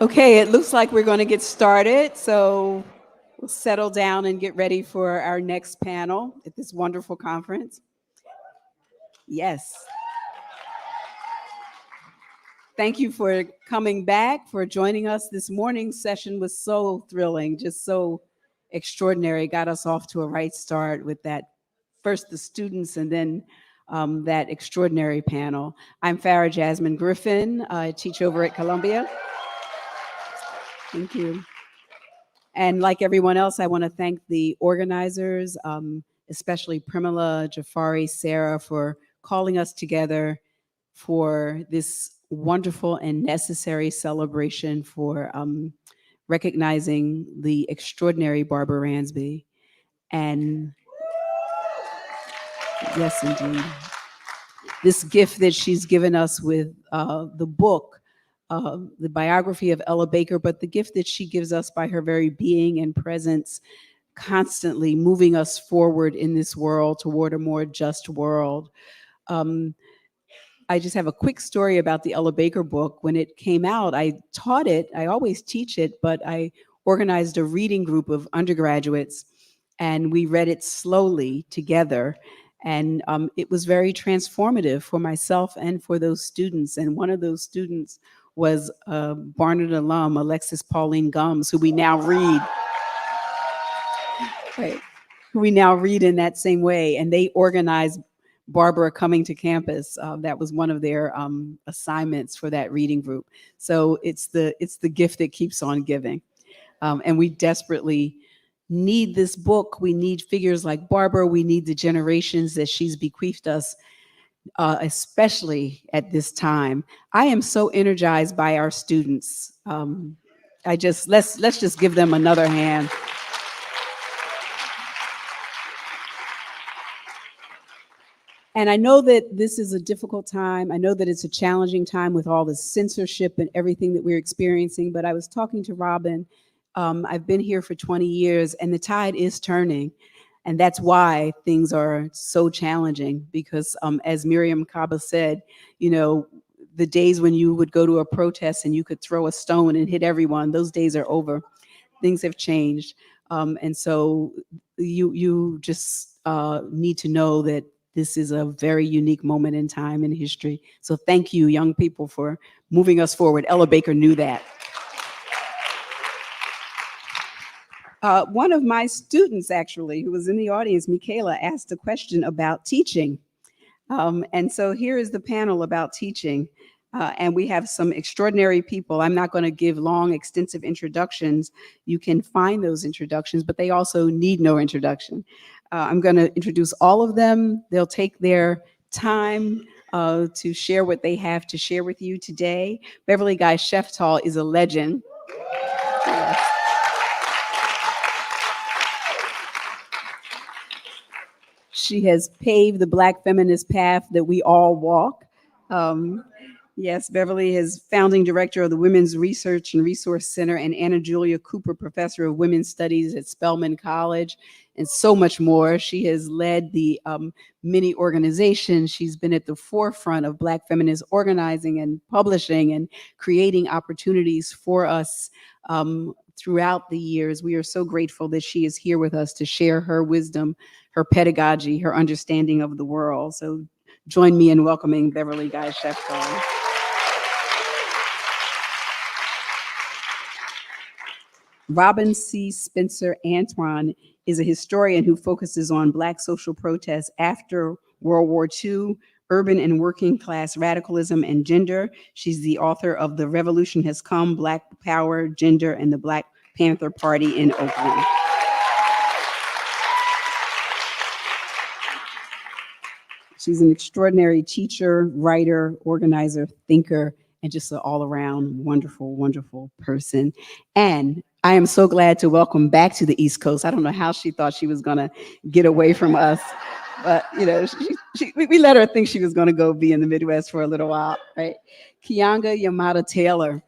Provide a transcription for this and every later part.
Okay, it looks like we're going to get started. So we'll settle down and get ready for our next panel at this wonderful conference. Yes. Thank you for coming back, for joining us. This morning's session was so thrilling, just so extraordinary. Got us off to a right start with that, first the students and then that extraordinary panel. I'm Farah Jasmine Griffin. I teach over at Columbia. Thank you. And like everyone else, I want to thank the organizers, especially Primala, Jafari, Sarah, for calling us together for this wonderful and necessary celebration for recognizing the extraordinary Barbara Ransby. And yes, indeed, this gift that she's given us with the book, the biography of Ella Baker, but the gift that she gives us by her very being and presence, constantly moving us forward in this world toward a more just world. I just have a quick story about the Ella Baker book. When it came out, I taught it. I always teach it, but I organized a reading group of undergraduates, and we read it slowly together. And it was very transformative for myself and for those students. And one of those students was Barnard alum, Alexis Pauline Gumbs, who we now read. Right. Who we now read in that same way. And they organized Barbara coming to campus. That was one of their assignments for that reading group. So it's the gift that keeps on giving. And we desperately need this book. We need figures like Barbara. We need the generations that she's bequeathed us, especially at this time. I am so energized by our students. Let's just give them another hand. And I know that this is a difficult time. I know that it's a challenging time with all the censorship and everything that we're experiencing. But I was talking to Robyn. I've been here for 20 years, and the tide is turning. And that's why things are so challenging, because as Miriam Kaba said, you know, the days when you would go to a protest and you could throw a stone and hit everyone, those days are over. Things have changed. And so you just need to know that this is a very unique moment in time in history. So thank you, young people, for moving us forward. Ella Baker knew that. One of my students, actually, who was in the audience, Michaela, asked a question about teaching. And so here is the panel about teaching. And we have some extraordinary people. I'm not going to give long, extensive introductions. You can find those introductions, but they also need no introduction. I'm going to introduce all of them. They'll take their time to share what they have to share with you today. Beverly Guy-Sheftall is a legend. Yes. She has paved the Black feminist path that we all walk. Yes, Beverly is founding director of the Women's Research and Resource Center and Anna Julia Cooper Professor of Women's Studies at Spelman College, and so much more. She has led the many organizations. She's been at the forefront of Black feminist organizing and publishing and creating opportunities for us throughout the years. We are so grateful that she is here with us to share her wisdom, her pedagogy, her understanding of the world. So join me in welcoming Beverly Guy-Sheftall. Robyn C. Spencer Antoine is a historian who focuses on Black social protests after World War II, urban and working class radicalism, and gender. She's the author of The Revolution Has Come, Black Power, Gender, and the Black Panther Party in Oakland. She's an extraordinary teacher, writer, organizer, thinker, and just an all-around wonderful, wonderful person. And I am so glad to welcome back to the East Coast. I don't know how she thought she was going to get away from us, but you know, we let her think she was going to go be in the Midwest for a little while, right? Keanga-Yamahtta Taylor.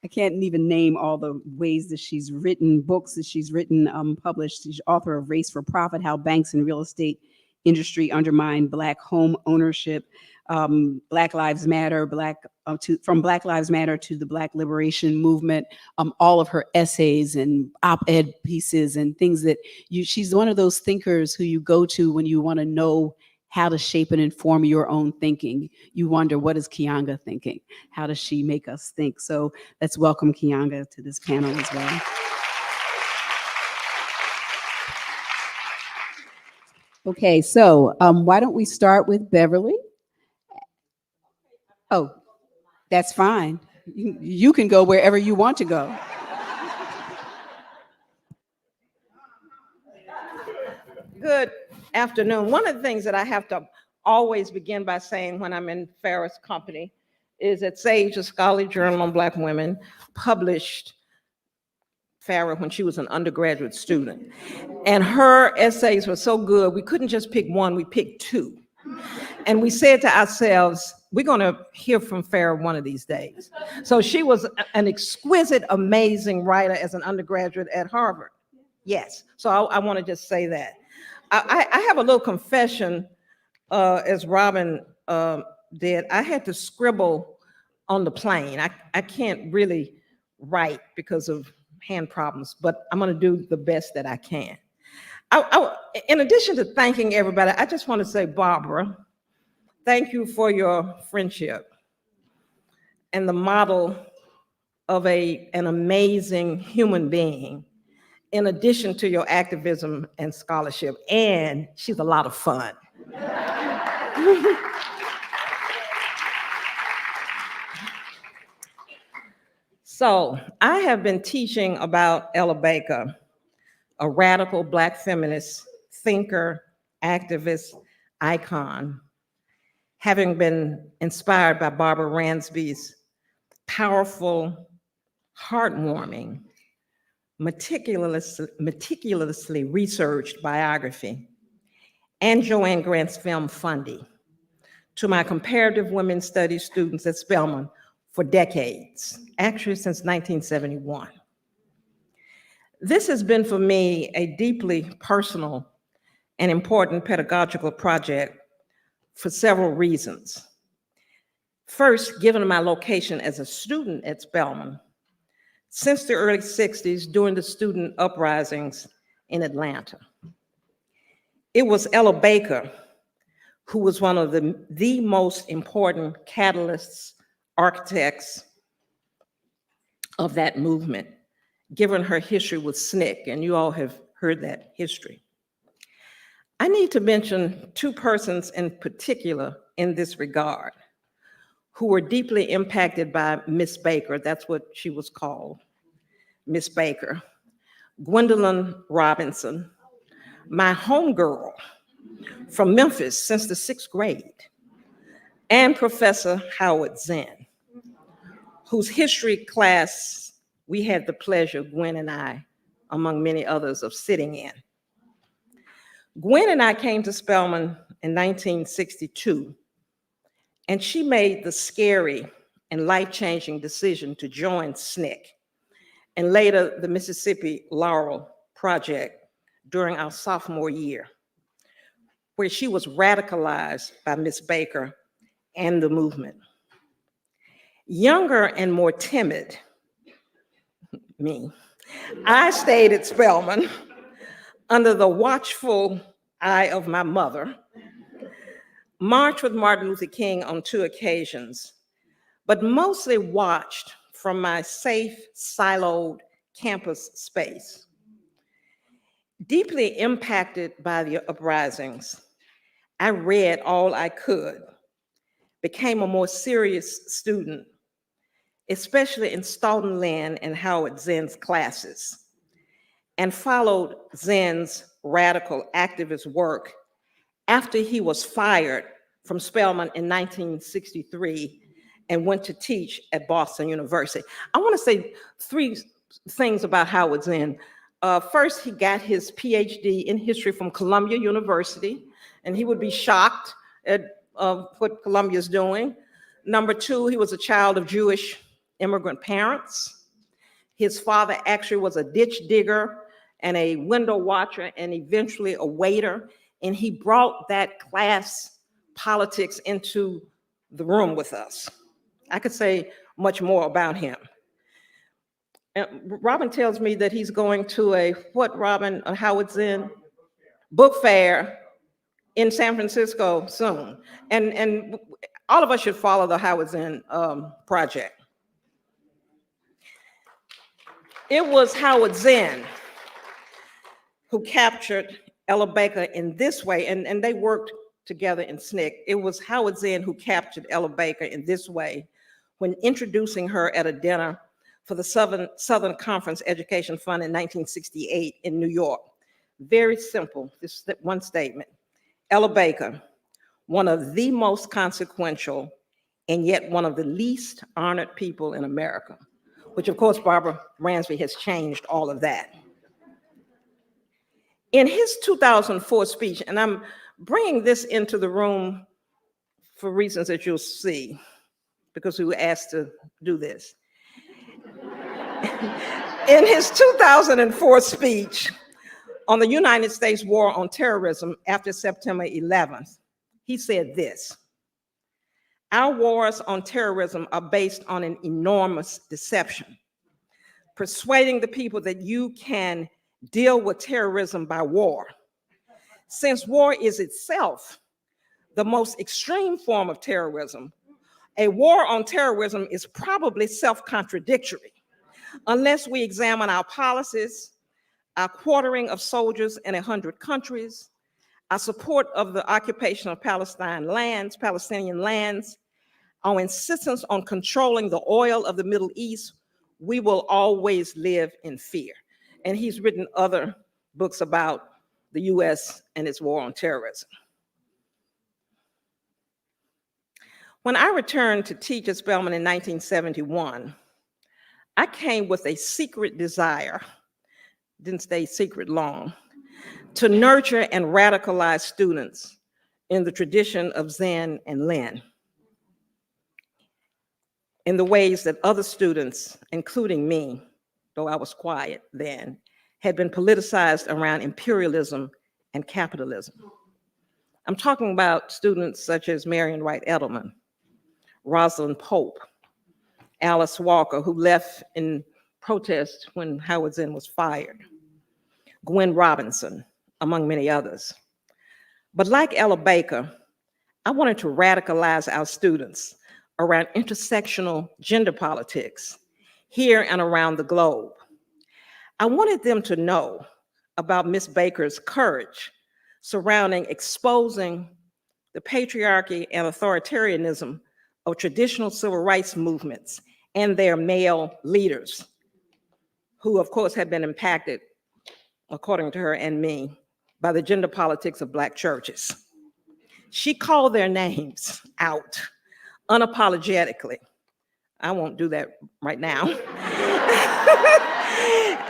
I can't even name all the ways that she's written, books that she's written, published. She's author of Race for Profit, How Banks and Real Estate industry undermined Black home ownership, Black Lives Matter, from Black Lives Matter to the Black Liberation Movement, all of her essays and op-ed pieces and things that she's one of those thinkers who you go to when you want to know how to shape and inform your own thinking. You wonder, what is Keanga thinking? How does she make us think? So let's welcome Keanga to this panel as well. Okay, so why don't we start with Beverly? Oh, that's fine. You can go wherever you want to go. Good afternoon. One of the things that I have to always begin by saying when I'm in Farah's company is that Sage, a scholarly journal on Black women, published Farah when she was an undergraduate student. And her essays were so good, we couldn't just pick one, we picked two. And we said to ourselves, we're going to hear from Farah one of these days. So she was an exquisite, amazing writer as an undergraduate at Harvard. Yes. So I want to just say that. I have a little confession, as Robyn did. I had to scribble on the plane. I can't really write because of hand problems, but I'm going to do the best that I can. In addition to thanking everybody, I just want to say, Barbara, thank you for your friendship and the model of an amazing human being, in addition to your activism and scholarship. And she's a lot of fun. So I have been teaching about Ella Baker, a radical Black feminist thinker, activist, icon, having been inspired by Barbara Ransby's powerful, heartwarming, meticulously researched biography, and Joanne Grant's film Fundy, to my comparative women's studies students at Spelman for decades, actually since 1971. This has been for me a deeply personal and important pedagogical project for several reasons. First, given my location as a student at Spelman, since the early 60s during the student uprisings in Atlanta. It was Ella Baker who was one of the most important catalysts, architects of that movement, given her history with SNCC, and you all have heard that history. I need to mention two persons in particular in this regard who were deeply impacted by Miss Baker. That's what she was called, Miss Baker. Gwendolyn Robinson, my homegirl from Memphis since the 6th grade, and Professor Howard Zinn, whose history class we had the pleasure, Gwen and I, among many others, of sitting in. Gwen and I came to Spelman in 1962, and she made the scary and life-changing decision to join SNCC, and later the Mississippi Laurel Project during our sophomore year, where she was radicalized by Miss Baker and the movement. Younger and more timid, me, I stayed at Spelman under the watchful eye of my mother, marched with Martin Luther King on 2 occasions, but mostly watched from my safe, siloed campus space. Deeply impacted by the uprisings, I read all I could, became a more serious student, especially in Stoughton Lynn and Howard Zinn's classes, and followed Zinn's radical activist work after he was fired from Spelman in 1963 and went to teach at Boston University. I want to say 3 things about Howard Zinn. First, he got his PhD in history from Columbia University, and he would be shocked at what Columbia's doing. Number 2, he was a child of Jewish immigrant parents. His father actually was a ditch digger and a window watcher and eventually a waiter and he brought that class politics into the room with us. I could say much more about him. And Robyn tells me that he's going to a, what, Robyn, a Howard Zinn book fair in San Francisco soon. And all of us should follow the Howard Zinn project. It was Howard Zinn who captured Ella Baker in this way, and they worked together in SNCC. It was Howard Zinn who captured Ella Baker in this way when introducing her at a dinner for the Southern Conference Education Fund in 1968 in New York. Very simple, this one statement. Ella Baker, one of the most consequential and yet one of the least honored people in America, which of course Barbara Ransby has changed all of that. In his 2004 speech, and I'm bringing this into the room for reasons that you'll see, because we were asked to do this. In his 2004 speech on the United States war on terrorism after September 11th, he said this: "Our wars on terrorism are based on an enormous deception, persuading the people that you can deal with terrorism by war. Since war is itself the most extreme form of terrorism, a war on terrorism is probably self-contradictory unless we examine our policies, our quartering of soldiers in 100 countries, our support of the occupation of Palestinian lands, our insistence on controlling the oil of the Middle East, we will always live in fear." And he's written other books about the US and its war on terrorism. When I returned to teach at Spelman in 1971, I came with a secret desire, didn't stay secret long, to nurture and radicalize students in the tradition of Zinn and Lynn, in the ways that other students, including me, though I was quiet then, had been politicized around imperialism and capitalism. I'm talking about students such as Marion Wright Edelman, Rosalind Pope, Alice Walker, who left in protest when Howard Zinn was fired, Gwen Robinson, among many others. But like Ella Baker, I wanted to radicalize our students around intersectional gender politics here and around the globe. I wanted them to know about Miss Baker's courage surrounding exposing the patriarchy and authoritarianism of traditional civil rights movements and their male leaders, who of course had been impacted, according to her and me, by the gender politics of Black churches. She called their names out unapologetically. I won't do that right now.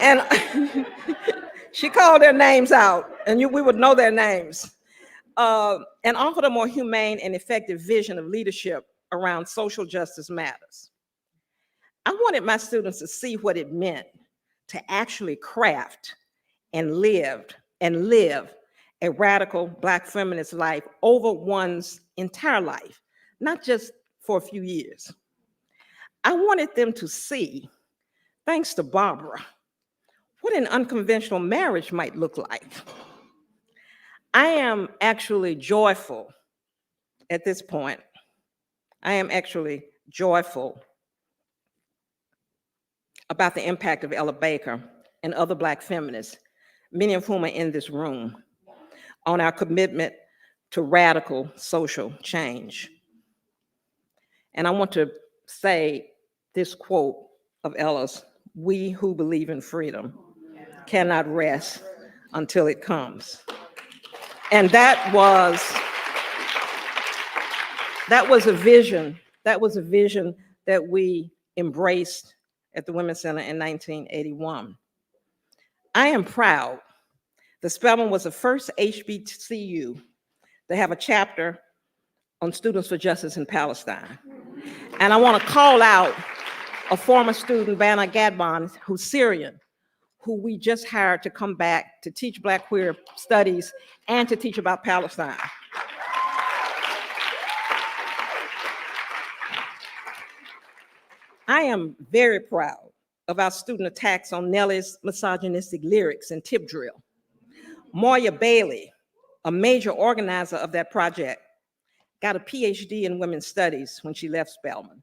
And she called their names out, and we would know their names, and offered a more humane and effective vision of leadership around social justice matters. I wanted my students to see what it meant to actually craft and live a radical Black feminist life over one's entire life, not just for a few years. I wanted them to see, thanks to Barbara, what an unconventional marriage might look like. I am actually joyful at this point. I am actually joyful about the impact of Ella Baker and other Black feminists, many of whom are in this room, on our commitment to radical social change. And I want to say this quote of Ella's: "We who believe in freedom cannot rest until it comes." And that was a vision that we embraced at the Women's Center in 1981. I am proud that Spelman was the first HBCU to have a chapter on Students for Justice in Palestine. And I want to call out a former student, Vanna Gadbon, who's Syrian, who we just hired to come back to teach Black queer studies and to teach about Palestine. I am very proud of our student attacks on Nellie's misogynistic lyrics and tip drill. Moya Bailey, a major organizer of that project, got a PhD in women's studies when she left Spelman,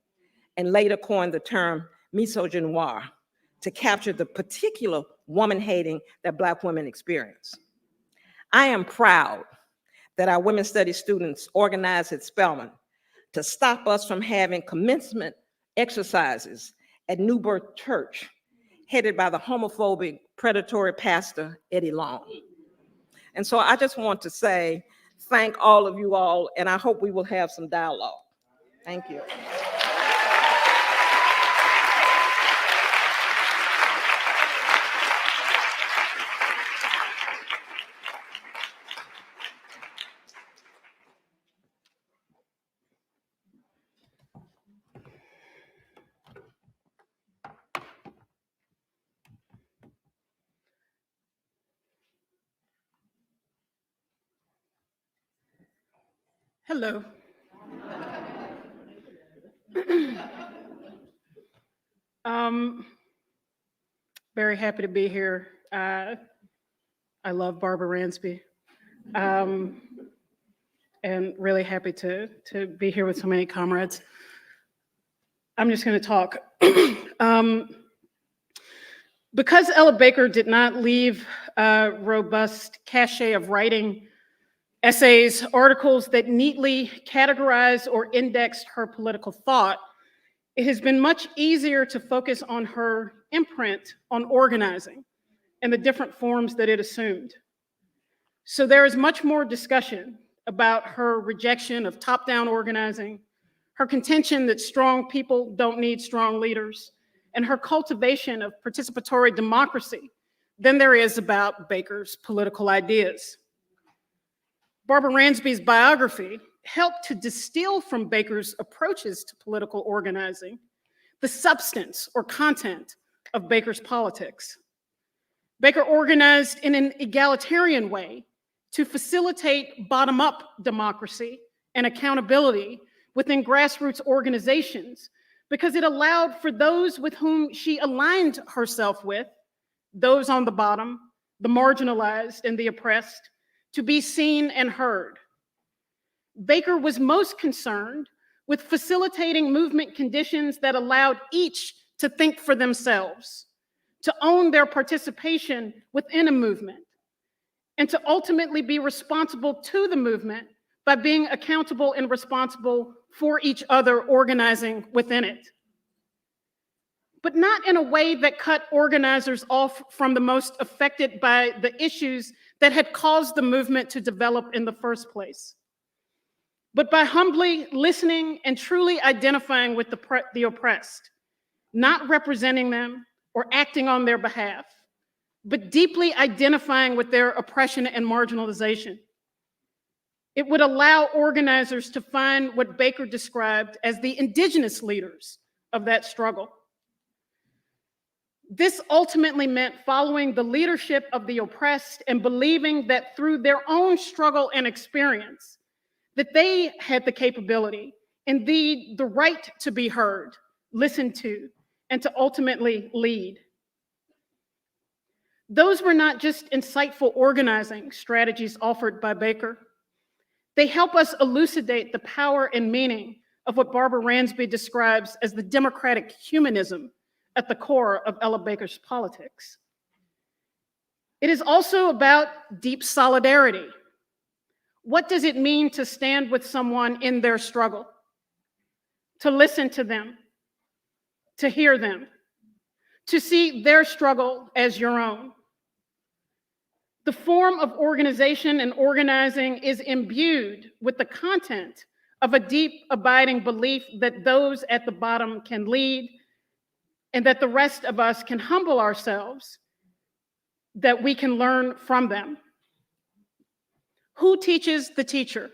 and later coined the term misogynoir to capture the particular woman-hating that Black women experience. I am proud that our women's studies students organized at Spelman to stop us from having commencement exercises at New Birth Church, headed by the homophobic, predatory pastor, Eddie Long. And so I just want to say, thank all of you all, and I hope we will have some dialogue. Thank you. Hello. Very happy to be here. I love Barbara Ransby, and really happy to be here with so many comrades. I'm just going to talk. Because Ella Baker did not leave a robust cachet of writing, essays, articles that neatly categorized or indexed her political thought, it has been much easier to focus on her imprint on organizing and the different forms that it assumed. So there is much more discussion about her rejection of top-down organizing, her contention that strong people don't need strong leaders, and her cultivation of participatory democracy than there is about Baker's political ideas. Barbara Ransby's biography helped to distill from Baker's approaches to political organizing the substance or content of Baker's politics. Baker organized in an egalitarian way to facilitate bottom-up democracy and accountability within grassroots organizations because it allowed for those with whom she aligned herself with, those on the bottom, the marginalized and the oppressed, to be seen and heard. Baker was most concerned with facilitating movement conditions that allowed each to think for themselves, to own their participation within a movement, and to ultimately be responsible to the movement by being accountable and responsible for each other organizing within it. But not in a way that cut organizers off from the most affected by the issues that had caused the movement to develop in the first place, but by humbly listening and truly identifying with the oppressed, not representing them or acting on their behalf, but deeply identifying with their oppression and marginalization. It would allow organizers to find what Baker described as the indigenous leaders of that struggle. This ultimately meant following the leadership of the oppressed and believing that through their own struggle and experience, that they had the capability, indeed the right to be heard, listened to, and to ultimately lead. Those were not just insightful organizing strategies offered by Baker. They help us elucidate the power and meaning of what Barbara Ransby describes as the democratic humanism at the core of Ella Baker's politics. It is also about deep solidarity. What does it mean to stand with someone in their struggle? To listen to them, to hear them, to see their struggle as your own. The form of organization and organizing is imbued with the content of a deep, abiding belief that those at the bottom can lead and that the rest of us can humble ourselves, that we can learn from them. Who teaches the teacher?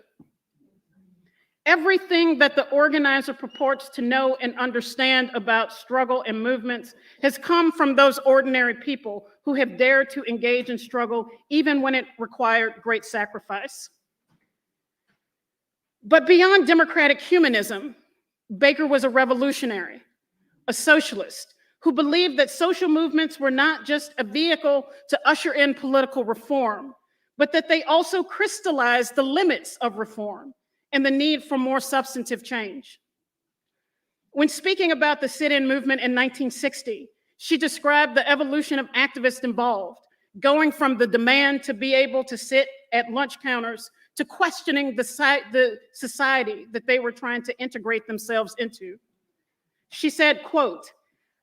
Everything that the organizer purports to know and understand about struggle and movements has come from those ordinary people who have dared to engage in struggle even when it required great sacrifice. But beyond democratic humanism, Baker was a revolutionary, a socialist, who believed that social movements were not just a vehicle to usher in political reform, but that they also crystallized the limits of reform and the need for more substantive change. When speaking about the sit-in movement in 1960, she described the evolution of activists involved, going from the demand to be able to sit at lunch counters to questioning the society that they were trying to integrate themselves into. She said, quote,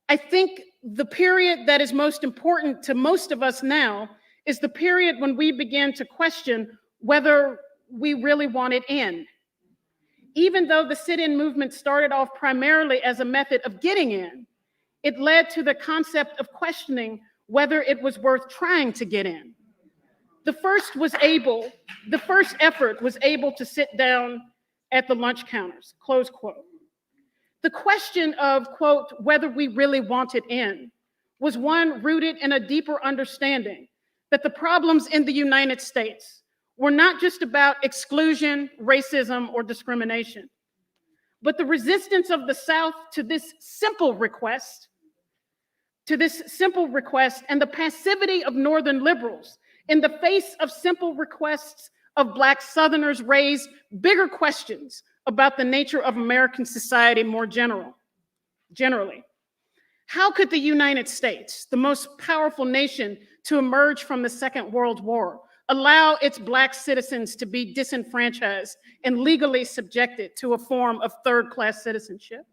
"I think the period that is most important to most of us now is the period when we begin to question whether we really want it in. Even though the sit-in movement started off primarily as a method of getting in, it led to the concept of questioning whether it was worth trying to get in. The first effort was able to sit down at the lunch counters," close quote. The question of, quote, whether we really wanted in was one rooted in a deeper understanding that the problems in the United States were not just about exclusion, racism, or discrimination, but the resistance of the South to this simple request, and the passivity of Northern liberals in the face of simple requests of Black Southerners raised bigger questions about the nature of American society more generally. How could the United States, the most powerful nation to emerge from the Second World War, allow its Black citizens to be disenfranchised and legally subjected to a form of third-class citizenship?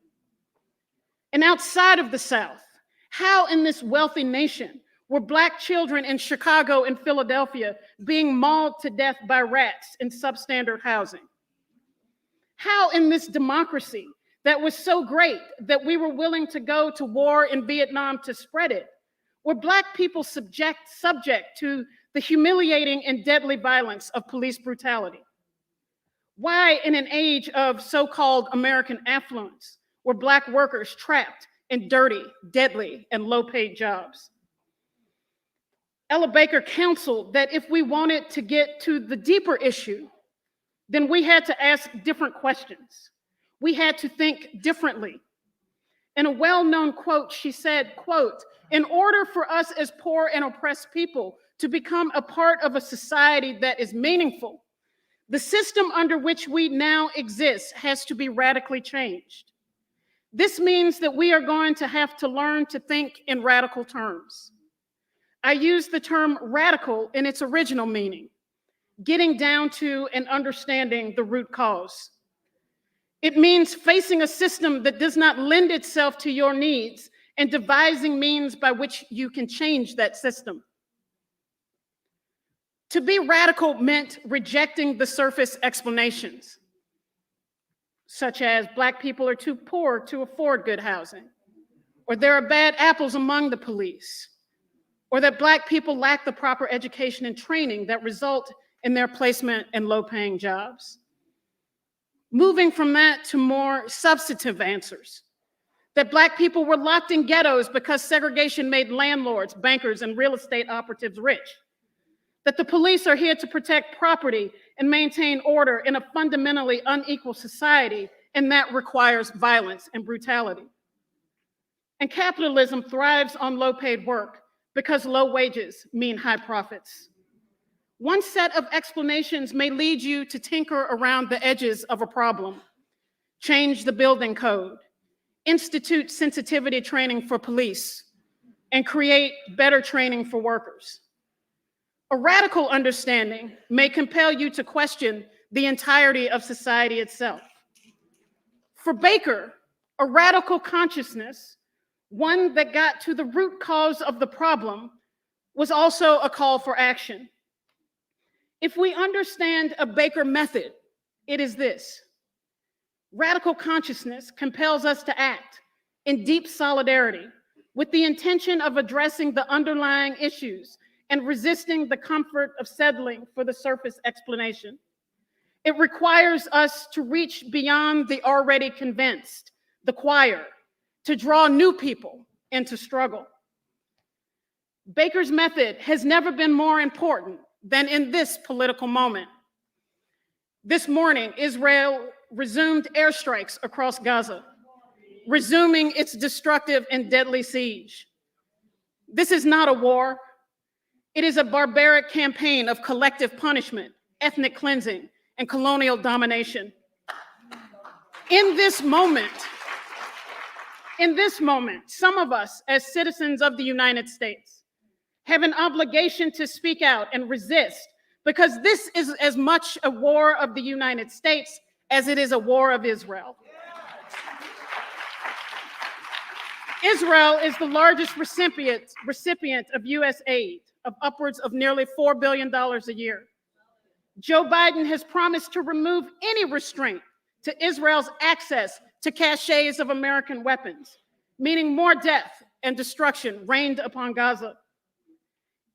And outside of the South, how in this wealthy nation were Black children in Chicago and Philadelphia being mauled to death by rats in substandard housing? How in this democracy that was so great that we were willing to go to war in Vietnam to spread it, were Black people subject to the humiliating and deadly violence of police brutality? Why, in an age of so-called American affluence, were Black workers trapped in dirty, deadly, and low-paid jobs? Ella Baker counseled that if we wanted to get to the deeper issue, then we had to ask different questions. We had to think differently. In a well-known quote, she said, quote, "In order for us as poor and oppressed people to become a part of a society that is meaningful, the system under which we now exist has to be radically changed. This means that we are going to have to learn to think in radical terms." I use the term radical in its original meaning, getting down to and understanding the root cause. It means facing a system that does not lend itself to your needs and devising means by which you can change that system. To be radical meant rejecting the surface explanations, such as Black people are too poor to afford good housing, or there are bad apples among the police, or that Black people lack the proper education and training that result in their placement in low-paying jobs. Moving from that to more substantive answers, that Black people were locked in ghettos because segregation made landlords, bankers, and real estate operatives rich, that the police are here to protect property and maintain order in a fundamentally unequal society, and that requires violence and brutality. And capitalism thrives on low-paid work because low wages mean high profits. One set of explanations may lead you to tinker around the edges of a problem, change the building code, institute sensitivity training for police, and create better training for workers. A radical understanding may compel you to question the entirety of society itself. For Baker, a radical consciousness, one that got to the root cause of the problem, was also a call for action. If we understand a Baker method, it is this: radical consciousness compels us to act in deep solidarity with the intention of addressing the underlying issues and resisting the comfort of settling for the surface explanation. It requires us to reach beyond the already convinced, the choir, to draw new people into struggle. Baker's method has never been more important than in this political moment. This morning, Israel resumed airstrikes across Gaza, resuming its destructive and deadly siege. This is not a war. It is a barbaric campaign of collective punishment, ethnic cleansing, and colonial domination. In this moment, some of us as citizens of the United States have an obligation to speak out and resist, because this is as much a war of the United States as it is a war of Israel. Israel is the largest recipient of US aid, of upwards of nearly $4 billion a year. Joe Biden has promised to remove any restraint to Israel's access to caches of American weapons, meaning more death and destruction rained upon Gaza.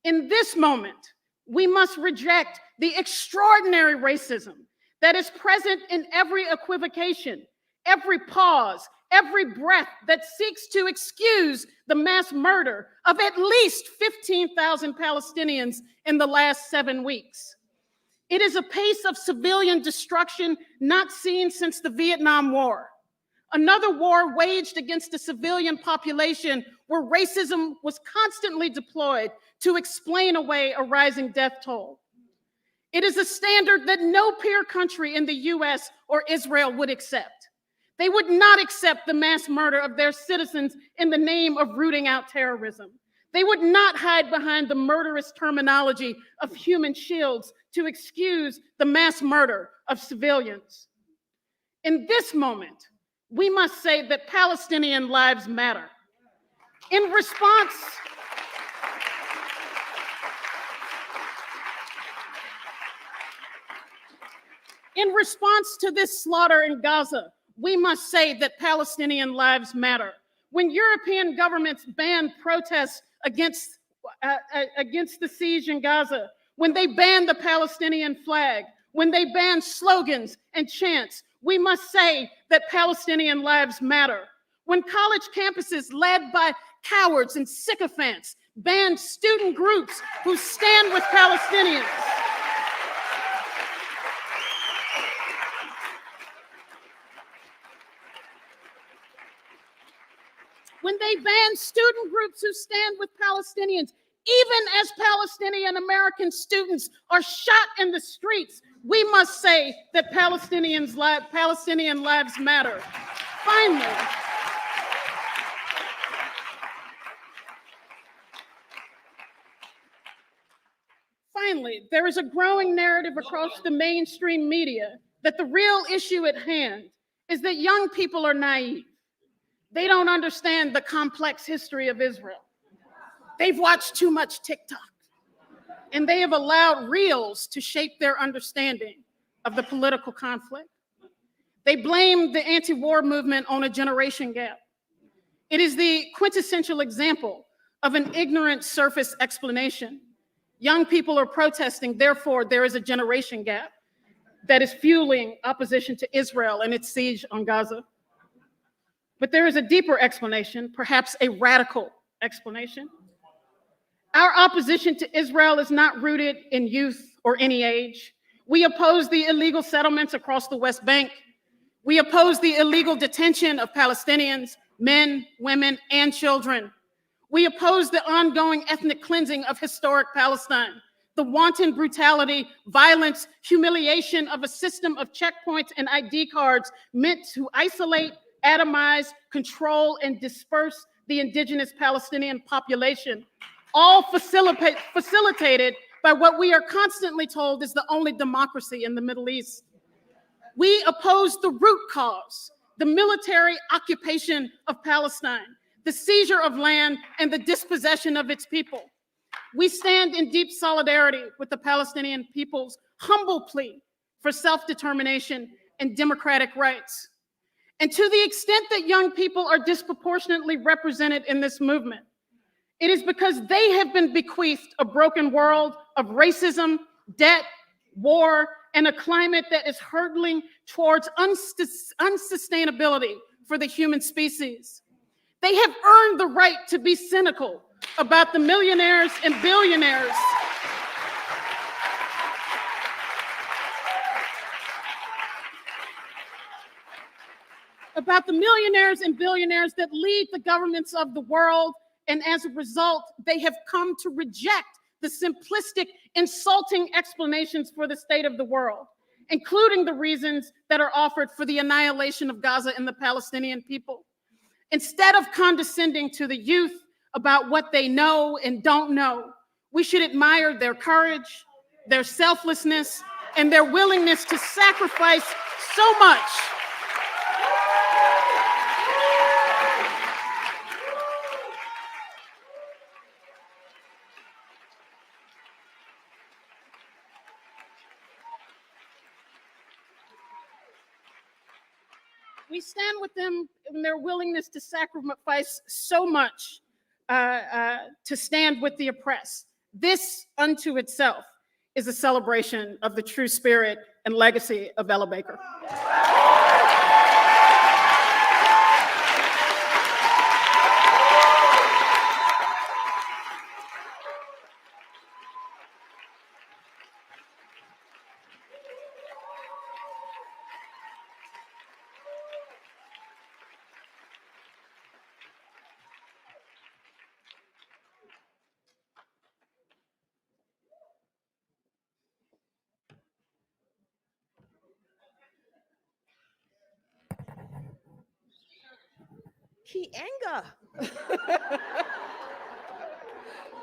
In this moment, we must reject the extraordinary racism that is present in every equivocation, every pause, every breath that seeks to excuse the mass murder of at least 15,000 Palestinians in the last 7 weeks. It is a pace of civilian destruction not seen since the Vietnam War, another war waged against a civilian population where racism was constantly deployed to explain away a rising death toll. It is a standard that no peer country in the US or Israel would accept. They would not accept the mass murder of their citizens in the name of rooting out terrorism. They would not hide behind the murderous terminology of human shields to excuse the mass murder of civilians. In this moment, we must say that Palestinian lives matter. In response to this slaughter in Gaza, we must say that Palestinian lives matter. When European governments banned protests against the siege in Gaza, when they banned the Palestinian flag, when they banned slogans and chants, we must say that Palestinian lives matter. When college campuses led by cowards and sycophants banned student groups who stand with Palestinians, when they ban student groups who stand with Palestinians, even as Palestinian American students are shot in the streets, we must say that Palestinian lives matter. Finally, there is a growing narrative across the mainstream media that the real issue at hand is that young people are naive. They don't understand the complex history of Israel. They've watched too much TikTok, and they have allowed reels to shape their understanding of the political conflict. They blame the anti-war movement on a generation gap. It is the quintessential example of an ignorant surface explanation. Young people are protesting, therefore there is a generation gap that is fueling opposition to Israel and its siege on Gaza. But there is a deeper explanation, perhaps a radical explanation. Our opposition to Israel is not rooted in youth or any age. We oppose the illegal settlements across the West Bank. We oppose the illegal detention of Palestinians, men, women, and children. We oppose the ongoing ethnic cleansing of historic Palestine, the wanton brutality, violence, humiliation of a system of checkpoints and ID cards meant to isolate, atomize, control, and disperse the indigenous Palestinian population, all facilitated by what we are constantly told is the only democracy in the Middle East. We oppose the root cause, the military occupation of Palestine, the seizure of land, and the dispossession of its people. We stand in deep solidarity with the Palestinian people's humble plea for self-determination and democratic rights. And to the extent that young people are disproportionately represented in this movement, it is because they have been bequeathed a broken world of racism, debt, war, and a climate that is hurtling towards unsustainability for the human species. They have earned the right to be cynical about the millionaires and billionaires that lead the governments of the world, and as a result, they have come to reject the simplistic, insulting explanations for the state of the world, including the reasons that are offered for the annihilation of Gaza and the Palestinian people. Instead of condescending to the youth about what they know and don't know, we should admire their courage, their selflessness, and their willingness to sacrifice so much we stand with them in their willingness to sacrifice so much to stand with the oppressed. This unto itself is a celebration of the true spirit and legacy of Ella Baker. Keanga.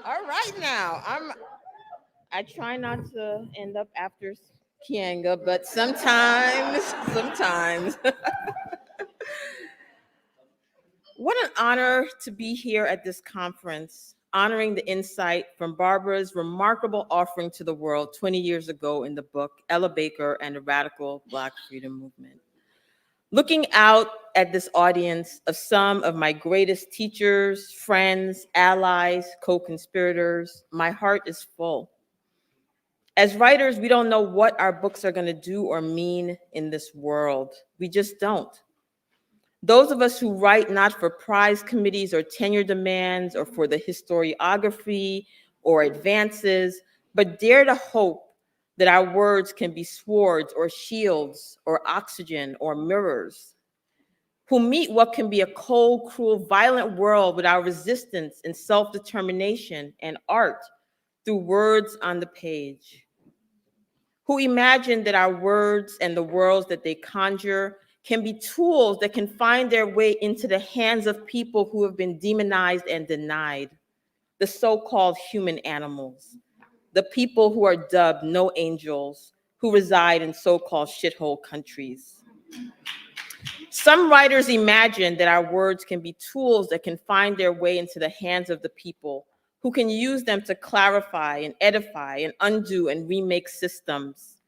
All right now. I try not to end up after Keanga, but sometimes. What an honor to be here at this conference, honoring the insight from Barbara's remarkable offering to the world 20 years ago in the book, Ella Baker and the Radical Black Freedom Movement. Looking out at this audience of some of my greatest teachers, friends, allies, co-conspirators, my heart is full. As writers, we don't know what our books are going to do or mean in this world. We just don't. Those of us who write not for prize committees or tenure demands or for the historiography or advances, but dare to hope that our words can be swords or shields or oxygen or mirrors, who meet what can be a cold, cruel, violent world with our resistance and self-determination and art through words on the page, who imagine that our words and the worlds that they conjure can be tools that can find their way into the hands of people who have been demonized and denied, the so-called human animals, the people who are dubbed no angels, who reside in so-called shithole countries. Some writers imagine that our words can be tools that can find their way into the hands of the people, who can use them to clarify and edify and undo and remake systems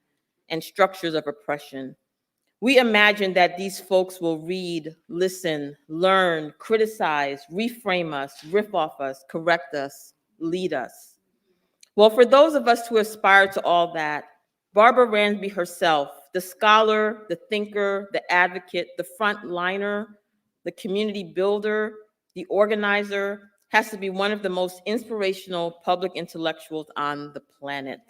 and structures of oppression. We imagine that these folks will read, listen, learn, criticize, reframe us, riff off us, correct us, lead us. Well, for those of us who aspire to all that, Barbara Ransby herself, the scholar, the thinker, the advocate, the frontliner, the community builder, the organizer, has to be one of the most inspirational public intellectuals on the planet.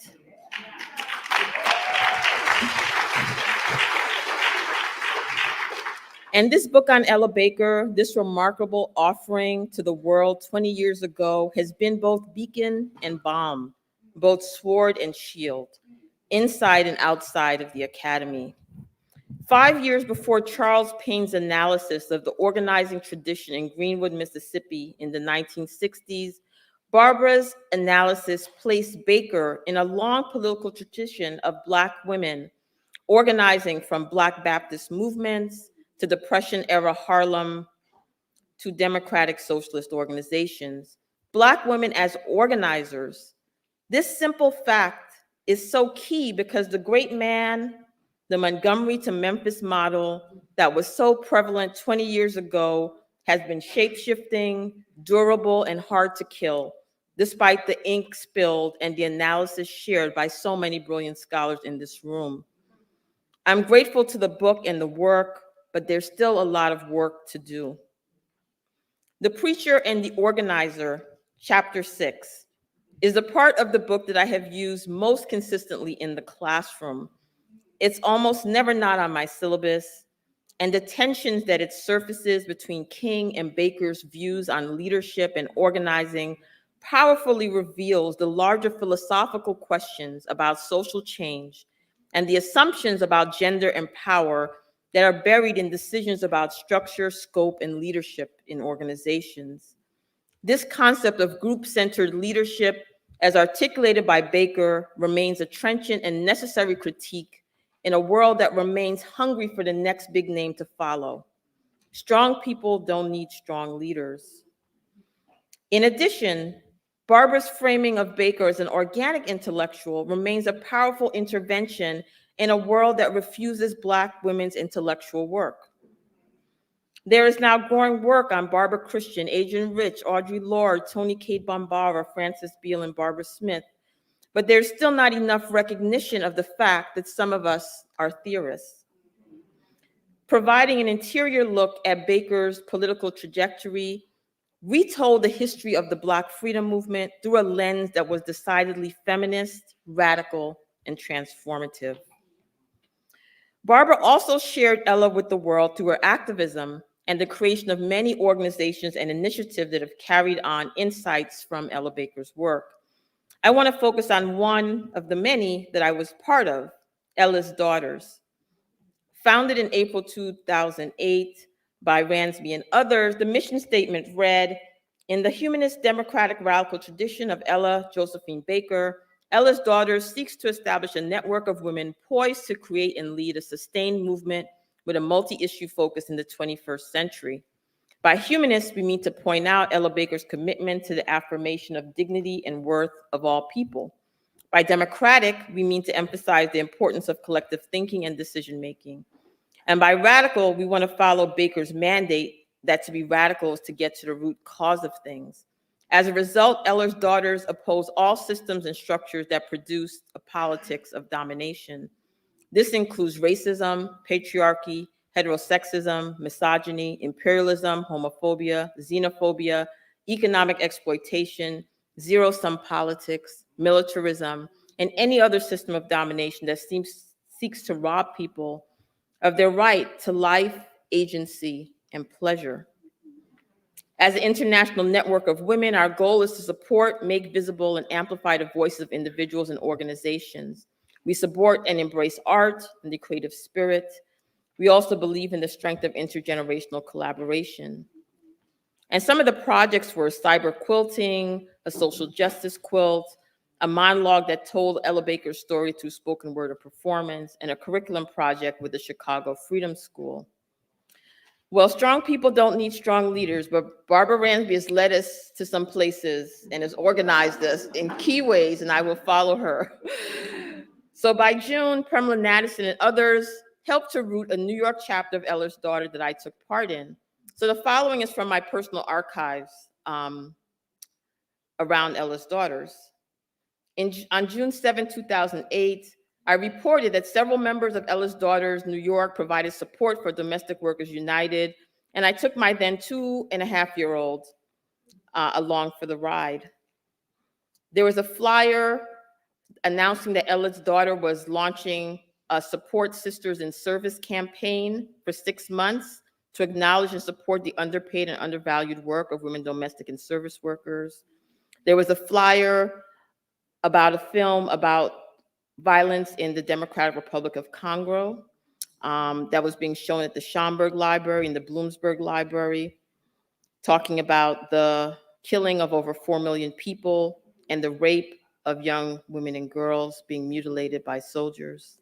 And this book on Ella Baker, this remarkable offering to the world 20 years ago, has been both beacon and balm, both sword and shield, inside and outside of the academy. 5 years before Charles Payne's analysis of the organizing tradition in Greenwood, Mississippi in the 1960s, Barbara's analysis placed Baker in a long political tradition of Black women, organizing from Black Baptist movements to Depression-era Harlem, to democratic socialist organizations. Black women as organizers. This simple fact is so key because the great man, the Montgomery to Memphis model that was so prevalent 20 years ago has been shape-shifting, durable, and hard to kill. despite the ink spilled and the analysis shared by so many brilliant scholars in this room. I'm grateful to the book and the work, but there's still a lot of work to do. The Preacher and the Organizer, Chapter 6, is the part of the book that I have used most consistently in the classroom. It's almost never not on my syllabus, and the tensions that it surfaces between King and Baker's views on leadership and organizing powerfully reveals the larger philosophical questions about social change and the assumptions about gender and power that are buried in decisions about structure, scope, and leadership in organizations. This concept of group-centered leadership, as articulated by Baker, remains a trenchant and necessary critique in a world that remains hungry for the next big name to follow. Strong people don't need strong leaders. In addition, Barbara's framing of Baker as an organic intellectual remains a powerful intervention in a world that refuses Black women's intellectual work. There is now growing work on Barbara Christian, Adrienne Rich, Audre Lorde, Toni Cade Bambara, Frances Beale, and Barbara Smith. But there's still not enough recognition of the fact that some of us are theorists. Providing an interior look at Baker's political trajectory retold the history of the Black freedom movement through a lens that was decidedly feminist, radical, and transformative. Barbara also shared Ella with the world through her activism and the creation of many organizations and initiatives that have carried on insights from Ella Baker's work. I want to focus on one of the many that I was part of, Ella's Daughters. Founded in April 2008 by Ransby and others, the mission statement read, "In the humanist democratic radical tradition of Ella Josephine Baker, Ella's Daughters seeks to establish a network of women poised to create and lead a sustained movement with a multi-issue focus in the 21st century. By humanist, we mean to point out Ella Baker's commitment to the affirmation of dignity and worth of all people. By democratic, we mean to emphasize the importance of collective thinking and decision-making. And by radical, we want to follow Baker's mandate that to be radical is to get to the root cause of things. As a result, Ella's Daughters oppose all systems and structures that produce a politics of domination. This includes racism, patriarchy, heterosexism, misogyny, imperialism, homophobia, xenophobia, economic exploitation, zero-sum politics, militarism, and any other system of domination that seeks to rob people of their right to life, agency, and pleasure. As an international network of women, our goal is to support, make visible, and amplify the voices of individuals and organizations. We support and embrace art and the creative spirit. We also believe in the strength of intergenerational collaboration. And some of the projects were cyber quilting, a social justice quilt, a monologue that told Ella Baker's story through spoken word or performance, and a curriculum project with the Chicago Freedom School. Well, strong people don't need strong leaders, but Barbara Ransby has led us to some places and has organized us in key ways, and I will follow her. So by June, Pamela Madison and others helped to root a New York chapter of Ella's Daughter that I took part in. So the following is from my personal archives around Ella's Daughters. On June 7, 2008, I reported that several members of Ella's Daughters New York provided support for Domestic Workers United, and I took my then 2.5-year-old along for the ride. There was a flyer announcing that Ella's Daughter was launching a Support Sisters in Service campaign for 6 months to acknowledge and support the underpaid and undervalued work of women domestic and service workers. There was a flyer about a film about violence in the Democratic Republic of Congo that was being shown at the Schomburg Library and the Bloomsburg Library, talking about the killing of over 4 million people and the rape of young women and girls being mutilated by soldiers.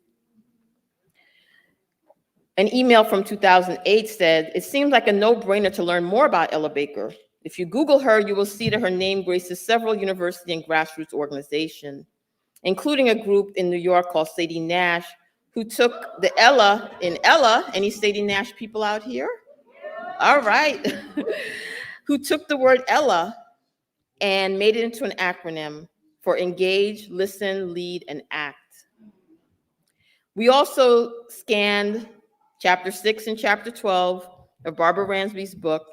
An email from 2008 said, "It seems like a no-brainer to learn more about Ella Baker. If you Google her, you will see that her name graces several university and grassroots organizations, including a group in New York called Sadie Nash, who took the Ella in Ella." Any Sadie Nash people out here? All right. Who took the word Ella and made it into an acronym for Engage, Listen, Lead, and Act. We also scanned chapter 6 and chapter 12 of Barbara Ransby's book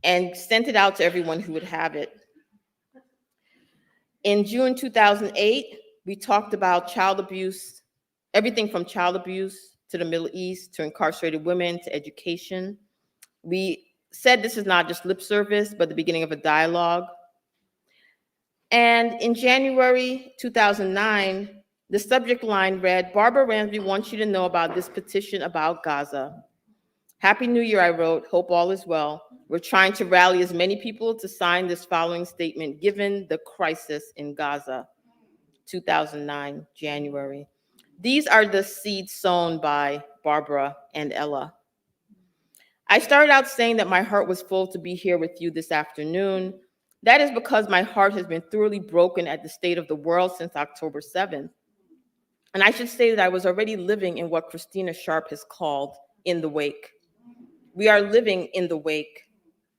and sent it out to everyone who would have it. In June 2008, we talked about child abuse, everything from child abuse to the Middle East, to incarcerated women, to education. We said this is not just lip service, but the beginning of a dialogue. And in January 2009, the subject line read, Barbara Ransby wants you to know about this petition about Gaza. Happy New Year, I wrote. Hope all is well. We're trying to rally as many people to sign this following statement, given the crisis in Gaza. 2009, January. These are the seeds sown by Barbara and Ella. I started out saying that my heart was full to be here with you this afternoon. That is because my heart has been thoroughly broken at the state of the world since October 7th. And I should say that I was already living in what Christina Sharp has called in the wake. We are living in the wake,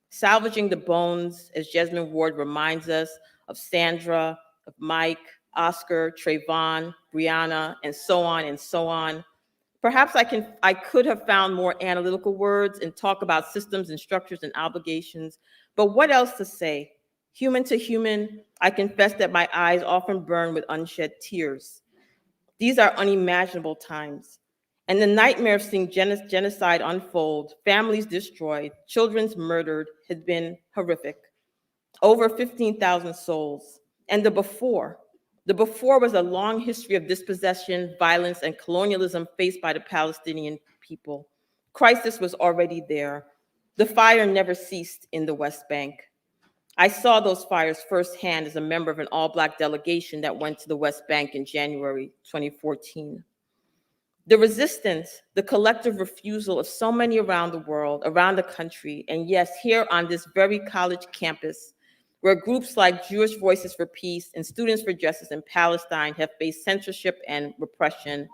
salvaging the bones, as Jasmine Ward reminds us, of Sandra, of Mike, Oscar, Trayvon, Brianna, and so on and so on. Perhaps I could have found more analytical words and talk about systems and structures and obligations, but what else to say? Human to human, I confess that my eyes often burn with unshed tears. These are unimaginable times. And the nightmare of seeing genocide unfold, families destroyed, children murdered, has been horrific. Over 15,000 souls. And the before was a long history of dispossession, violence, and colonialism faced by the Palestinian people. Crisis was already there. The fire never ceased in the West Bank. I saw those fires firsthand as a member of an all-Black delegation that went to the West Bank in January 2014. The resistance, the collective refusal of so many around the world, around the country, and yes, here on this very college campus, where groups like Jewish Voices for Peace and Students for Justice in Palestine have faced censorship and repression.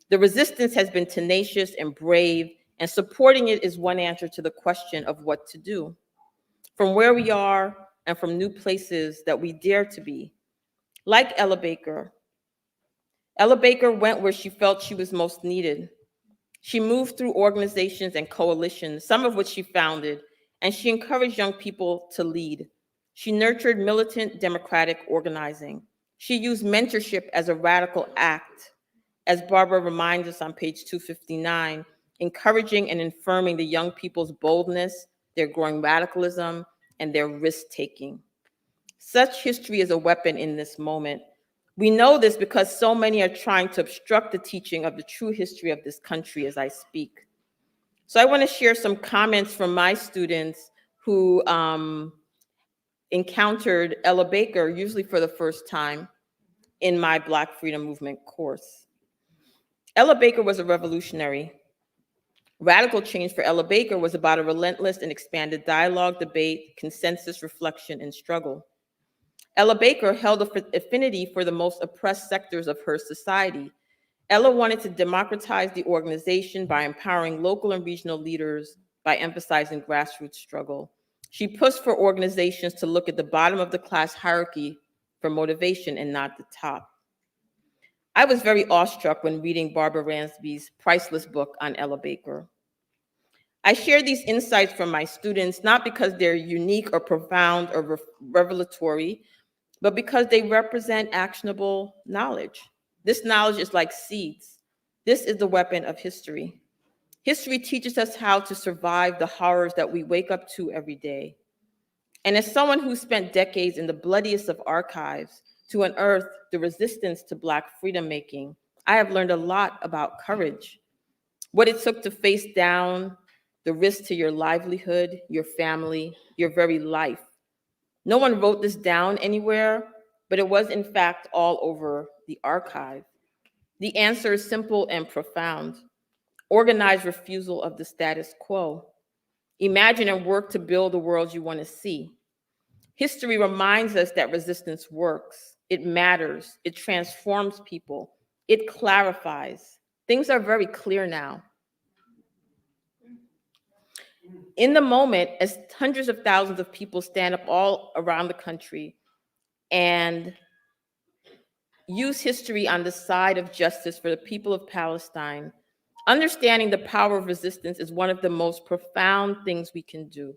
The resistance has been tenacious and brave, and supporting it is one answer to the question of what to do. From where we are and from new places that we dare to be. Like Ella Baker. Ella Baker went where she felt she was most needed. She moved through organizations and coalitions, some of which she founded, and she encouraged young people to lead. She nurtured militant democratic organizing. She used mentorship as a radical act, as Barbara reminds us on page 259, encouraging and affirming the young people's boldness, their growing radicalism, and their risk-taking. Such history is a weapon in this moment. We know this because so many are trying to obstruct the teaching of the true history of this country as I speak. So I want to share some comments from my students who encountered Ella Baker, usually for the first time, in my Black Freedom Movement course. Ella Baker was a revolutionary. Radical change for Ella Baker was about a relentless and expanded dialogue, debate, consensus, reflection, and struggle. Ella Baker held an affinity for the most oppressed sectors of her society. Ella wanted to democratize the organization by empowering local and regional leaders, by emphasizing grassroots struggle. She pushed for organizations to look at the bottom of the class hierarchy for motivation and not the top. I was very awestruck when reading Barbara Ransby's priceless book on Ella Baker. I share these insights from my students, not because they're unique or profound or revelatory, but because they represent actionable knowledge. This knowledge is like seeds. This is the weapon of history. History teaches us how to survive the horrors that we wake up to every day. And as someone who spent decades in the bloodiest of archives to unearth the resistance to Black freedom making, I have learned a lot about courage, what it took to face down the risk to your livelihood, your family, your very life. No one wrote this down anywhere, but it was in fact all over the archive. The answer is simple and profound. Organized refusal of the status quo. Imagine and work to build the world you want to see. History reminds us that resistance works. It matters. It transforms people. It clarifies. Things are very clear now. In the moment, as hundreds of thousands of people stand up all around the country and use history on the side of justice for the people of Palestine, understanding the power of resistance is one of the most profound things we can do.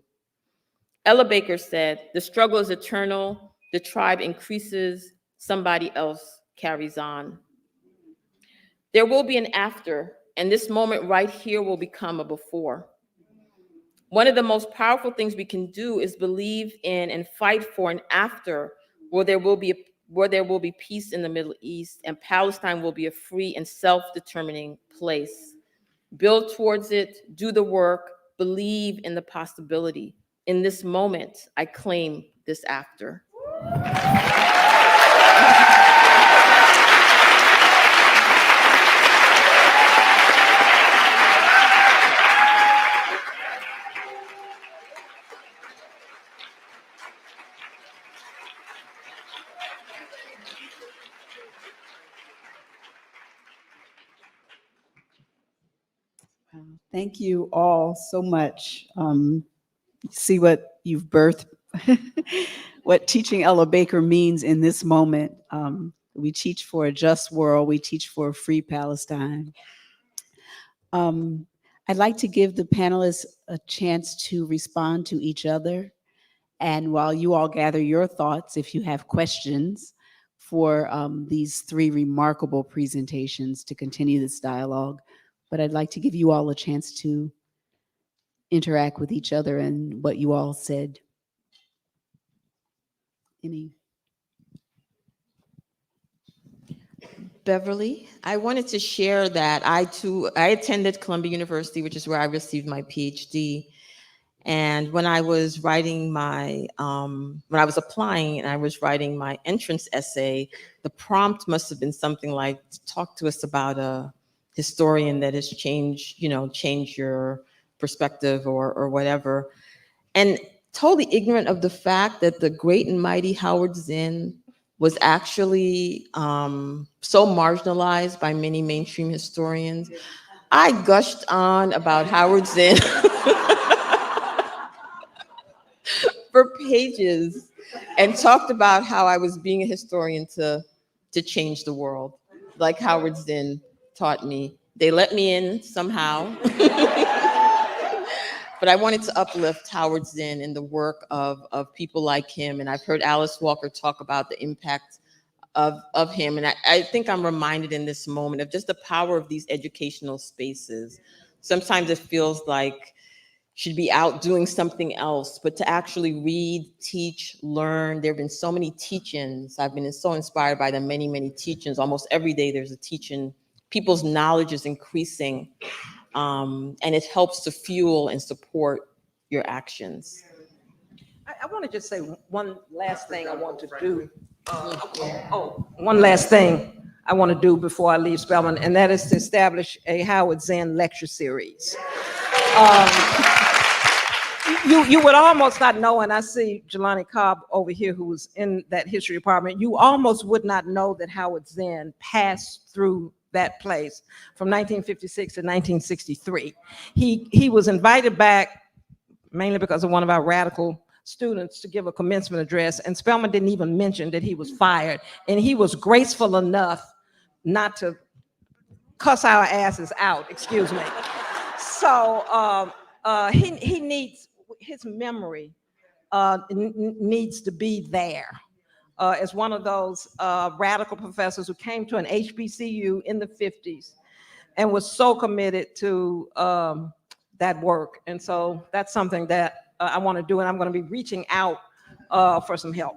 Ella Baker said, "The struggle is eternal, the tribe increases, somebody else carries on." There will be an after, and this moment right here will become a before. One of the most powerful things we can do is believe in and fight for an after where there will be peace in the Middle East and Palestine will be a free and self-determining place. Build towards it, do the work, believe in the possibility. In this moment, I claim this after. Thank you all so much. See what you've birthed, what teaching Ella Baker means in this moment. We teach for a just world. We teach for a free Palestine. I'd like to give the panelists a chance to respond to each other. And while you all gather your thoughts, if you have questions for these three remarkable presentations to continue this dialogue, but I'd like to give you all a chance to interact with each other and what you all said. Any? Beverly, I wanted to share that I attended Columbia University, which is where I received my PhD. And when I was writing my, when I was applying and I was writing my entrance essay, the prompt must have been something like, talk to us about a historian that has changed, changed your perspective or whatever. And totally ignorant of the fact that the great and mighty Howard Zinn was actually so marginalized by many mainstream historians. I gushed on about Howard Zinn for pages and talked about how I was being a historian to change the world, like Howard Zinn taught me. They let me in somehow. But I wanted to uplift Howard Zinn and the work of people like him. And I've heard Alice Walker talk about the impact of him. And I think I'm reminded in this moment of just the power of these educational spaces. Sometimes it feels like should be out doing something else, but to actually read, teach, learn. There have been so many teach-ins. I've been so inspired by the many, many teach-ins. Almost every day there's a teach-in. People's knowledge is increasing. And it helps to fuel and support your actions. I want to just say one last thing I want to do. One last thing I want to do before I leave Spelman, and that is to establish a Howard Zinn lecture series. You would almost not know, and I see Jelani Cobb over here who was in that history department, you almost would not know that Howard Zinn passed through that place from 1956 to 1963. He was invited back mainly because of one of our radical students to give a commencement address, and Spelman didn't even mention that he was fired, and he was graceful enough not to cuss our asses out, excuse me. So he needs, his memory needs to be there. As one of those radical professors who came to an HBCU in the 50s and was so committed to that work. And so that's something that I want to do, and I'm going to be reaching out for some help.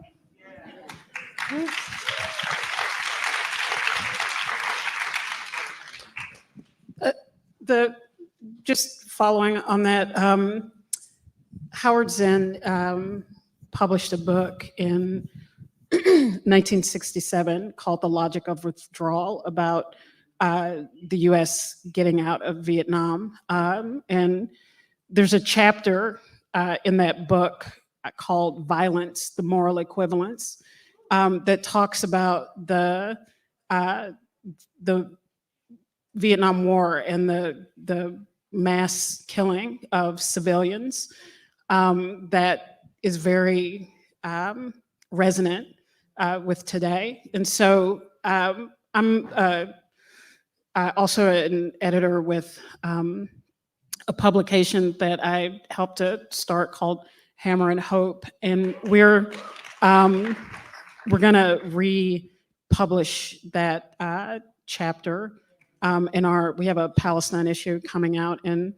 Just following on that, Howard Zinn published a book in 1967 called The Logic of Withdrawal about the US getting out of Vietnam. And there's a chapter in that book called Violence, the Moral Equivalence, that talks about the Vietnam War and the mass killing of civilians that is very resonant with today. And so I'm also an editor with a publication that I helped to start called Hammer and Hope, and we're gonna republish that chapter we have a Palestine issue coming out in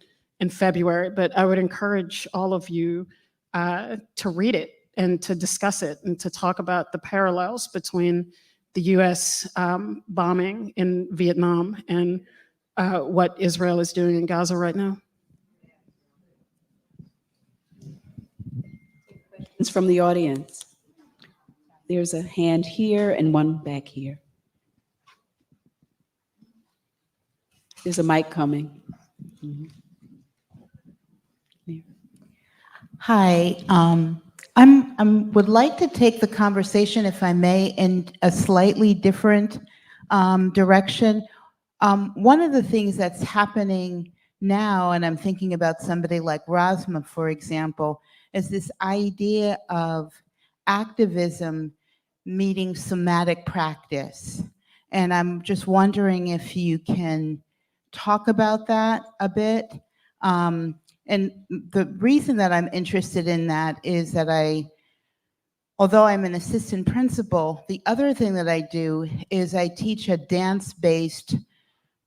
February, but I would encourage all of you to read it and to discuss it and to talk about the parallels between the US bombing in Vietnam and what Israel is doing in Gaza right now. Questions from the audience? There's a hand here and one back here. There's a mic coming. Hi, would like to take the conversation, if I may, in a slightly different direction. One of the things that's happening now, and I'm thinking about somebody like Rasma, for example, is this idea of activism meeting somatic practice. And I'm just wondering if you can talk about that a bit. And the reason that I'm interested in that is that although I'm an assistant principal, the other thing that I do is I teach a dance-based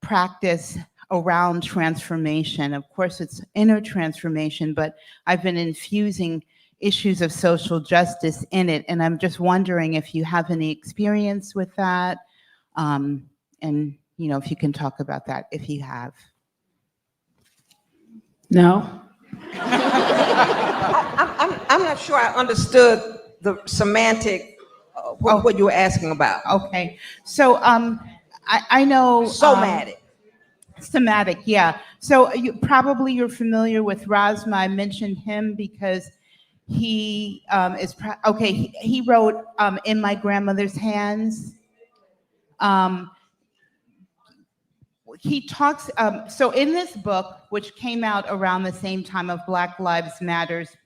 practice around transformation. Of course, it's inner transformation, but I've been infusing issues of social justice in it. And I'm just wondering if you have any experience with that. And, if you can talk about that, if you have. No? I'm not sure I understood the semantic, what you were asking about. Okay, so I know Somatic. somatic, yeah. So you're familiar with Rasma. I mentioned him because he he wrote In My Grandmother's Hands. He talks, so in this book, which came out around the same time of Black Lives Matter's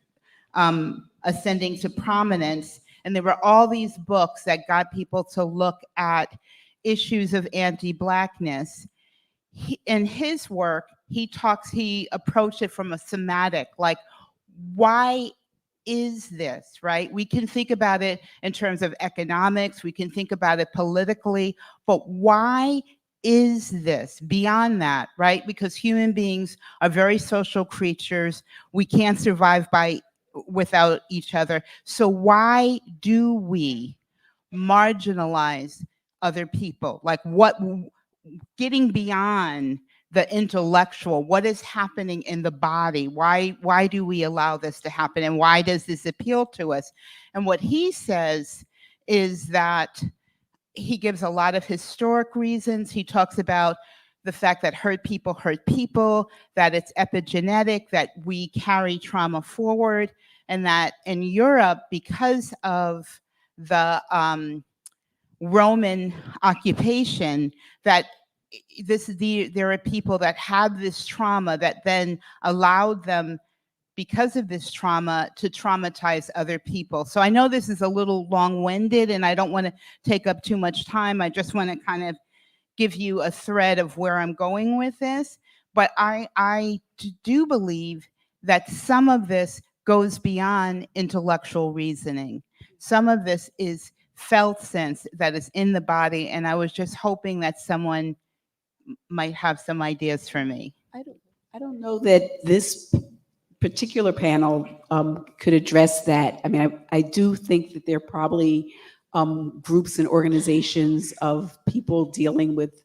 ascending to prominence, and there were all these books that got people to look at issues of anti-Blackness. In his work, he approached it from a somatic, like, why is this, right? We can think about it in terms of economics, we can think about it politically, but why is this beyond that, right? Because human beings are very social creatures. We can't survive without each other. So why do we marginalize other people? Like, getting beyond the intellectual, what is happening in the body? Why do we allow this to happen? And why does this appeal to us? And what he says is that he gives a lot of historic reasons. He talks about the fact that hurt people, that it's epigenetic, that we carry trauma forward, and that in Europe, because of the Roman occupation, that there are people that have this trauma that then allowed them, because of this trauma, to traumatize other people. So I know this is a little long-winded and I don't want to take up too much time. I just want to kind of give you a thread of where I'm going with this. But I do believe that some of this goes beyond intellectual reasoning. Some of this is felt sense that is in the body. And I was just hoping that someone might have some ideas for me. I don't know that this particular panel could address that. I mean, I do think that there are probably groups and organizations of people dealing with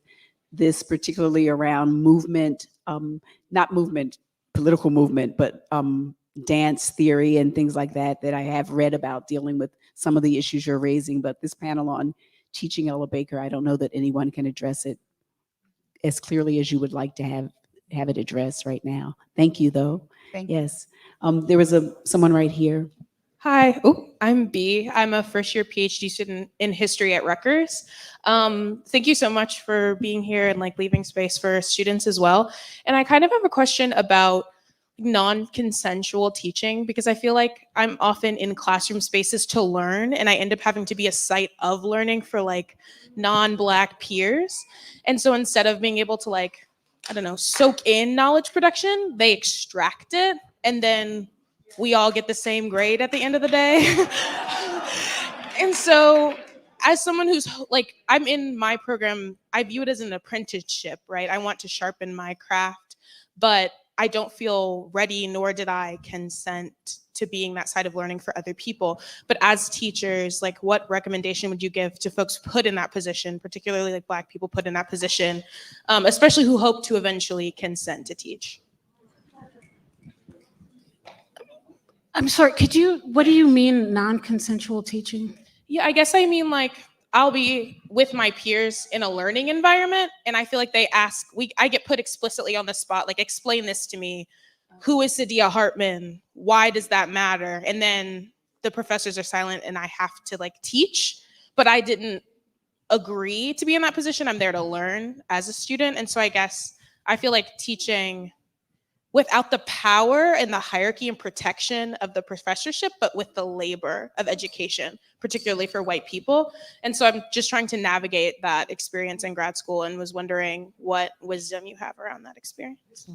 this, particularly around movement, not movement, political movement, but dance theory and things like that, that I have read about dealing with some of the issues you're raising. But this panel on teaching Ella Baker, I don't know that anyone can address it as clearly as you would like to have it addressed right now. Thank you, though. Thank you. Yes. There was someone right here. Hi, I'm B. I'm a first-year PhD student in history at Rutgers. Thank you so much for being here and like leaving space for students as well. And I kind of have a question about non-consensual teaching because I feel like I'm often in classroom spaces to learn and I end up having to be a site of learning for like non-Black peers. And so instead of being able to like, I don't know, soak in knowledge production, they extract it and then we all get the same grade at the end of the day. And so as someone who's like, I'm in my program, I view it as an apprenticeship, right? I want to sharpen my craft, but I don't feel ready, nor did I consent to being that side of learning for other people. But as teachers, like what recommendation would you give to folks put in that position, particularly like Black people put in that position, especially who hope to eventually consent to teach? I'm sorry, what do you mean non-consensual teaching? Yeah, I guess I mean like I'll be with my peers in a learning environment and I feel like they ask, I get put explicitly on the spot, like explain this to me. Who is Sadia Hartman? Why does that matter? And then the professors are silent and I have to like teach, but I didn't agree to be in that position. I'm there to learn as a student. And so I guess I feel like teaching without the power and the hierarchy and protection of the professorship, but with the labor of education, particularly for white people. And so I'm just trying to navigate that experience in grad school and was wondering what wisdom you have around that experience.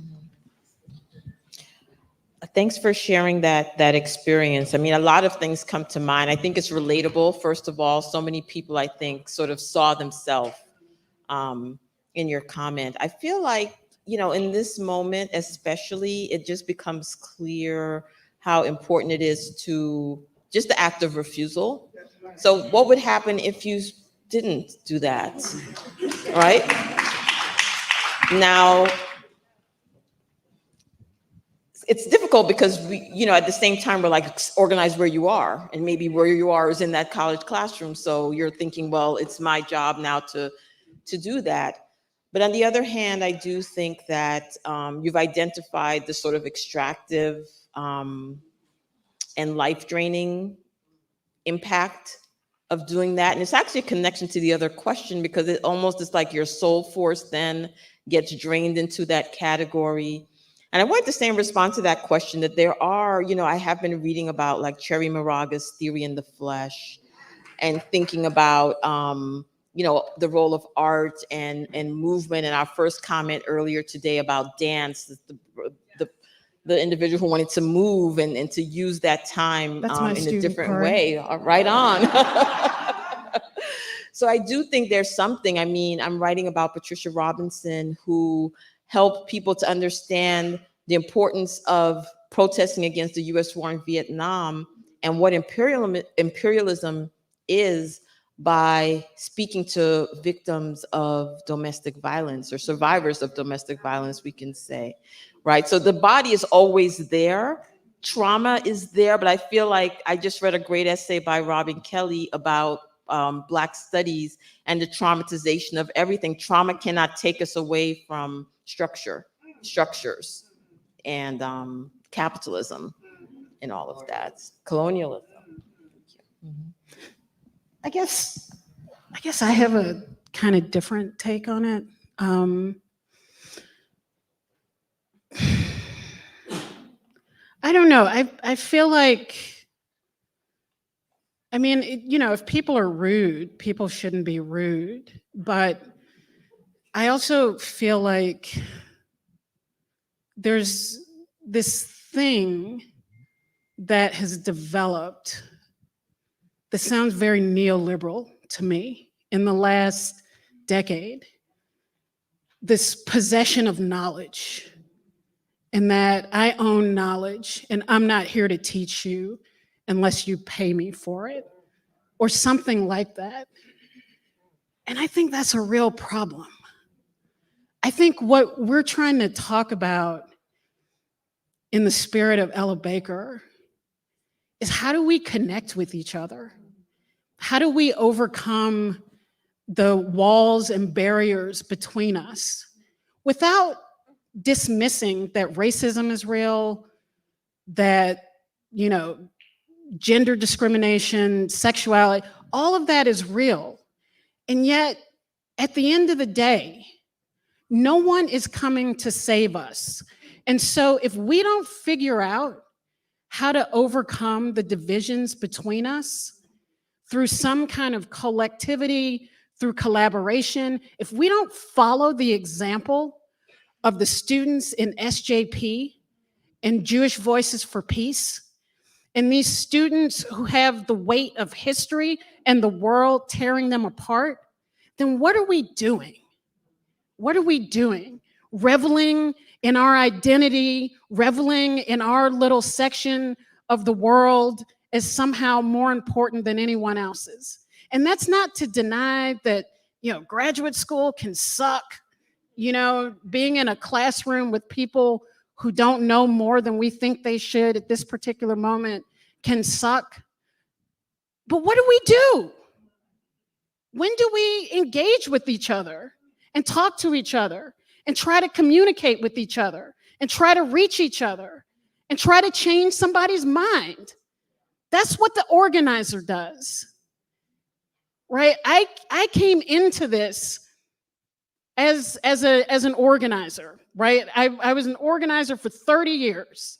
Thanks for sharing that experience. I mean, a lot of things come to mind. I think it's relatable. First of all, so many people, I think, sort of saw themselves in your comment. I feel like, you know, in this moment, especially, it just becomes clear how important it is to just the act of refusal. So what would happen if you didn't do that, right? Now, it's difficult because we, you know, at the same time, we're like, organize where you are. And maybe where you are is in that college classroom. So you're thinking, well, it's my job now to do that. But on the other hand, I do think that you've identified the sort of extractive and life-draining impact of doing that. And it's actually a connection to the other question because it almost is like your soul force then gets drained into that category. And I wanted to say in response to that question that there are, you know, I have been reading about like Cherry Moraga's theory in the flesh and thinking about, you know, the role of art and movement. And our first comment earlier today about dance, the individual who wanted to move and to use that time in a different way. Right on. So I do think there's something. I mean, I'm writing about Patricia Robinson, who helped people to understand the importance of protesting against the US war in Vietnam and what imperialism is by speaking to victims of domestic violence or survivors of domestic violence, we can say, right? So the body is always there. Trauma is there, but I feel like I just read a great essay by Robyn Kelly about Black studies and the traumatization of everything. Trauma cannot take us away from structures, and capitalism and all of that, colonialism. I guess I have a kind of different take on it. I don't know. I feel like, I mean, you know, if people are rude, people shouldn't be rude. But I also feel like there's this thing that has developed that sounds very neoliberal to me in the last decade. This possession of knowledge, and that I own knowledge and I'm not here to teach you unless you pay me for it, or something like that. And I think that's a real problem. I think what we're trying to talk about in the spirit of Ella Baker is how do we connect with each other? How do we overcome the walls and barriers between us without dismissing that racism is real, that, you know, gender discrimination, sexuality, all of that is real. And yet, at the end of the day, no one is coming to save us. And so if we don't figure out how to overcome the divisions between us through some kind of collectivity, through collaboration, if we don't follow the example of the students in SJP and Jewish Voices for Peace, and these students who have the weight of history and the world tearing them apart, then what are we doing? What are we doing? Reveling in our identity, reveling in our little section of the world as somehow more important than anyone else's. And that's not to deny that, graduate school can suck. Being in a classroom with people who don't know more than we think they should at this particular moment can suck. But what do we do? When do we engage with each other and talk to each other and try to communicate with each other and try to reach each other and try to change somebody's mind? That's what the organizer does, right? I came into this as an organizer, right? I was an organizer for 30 years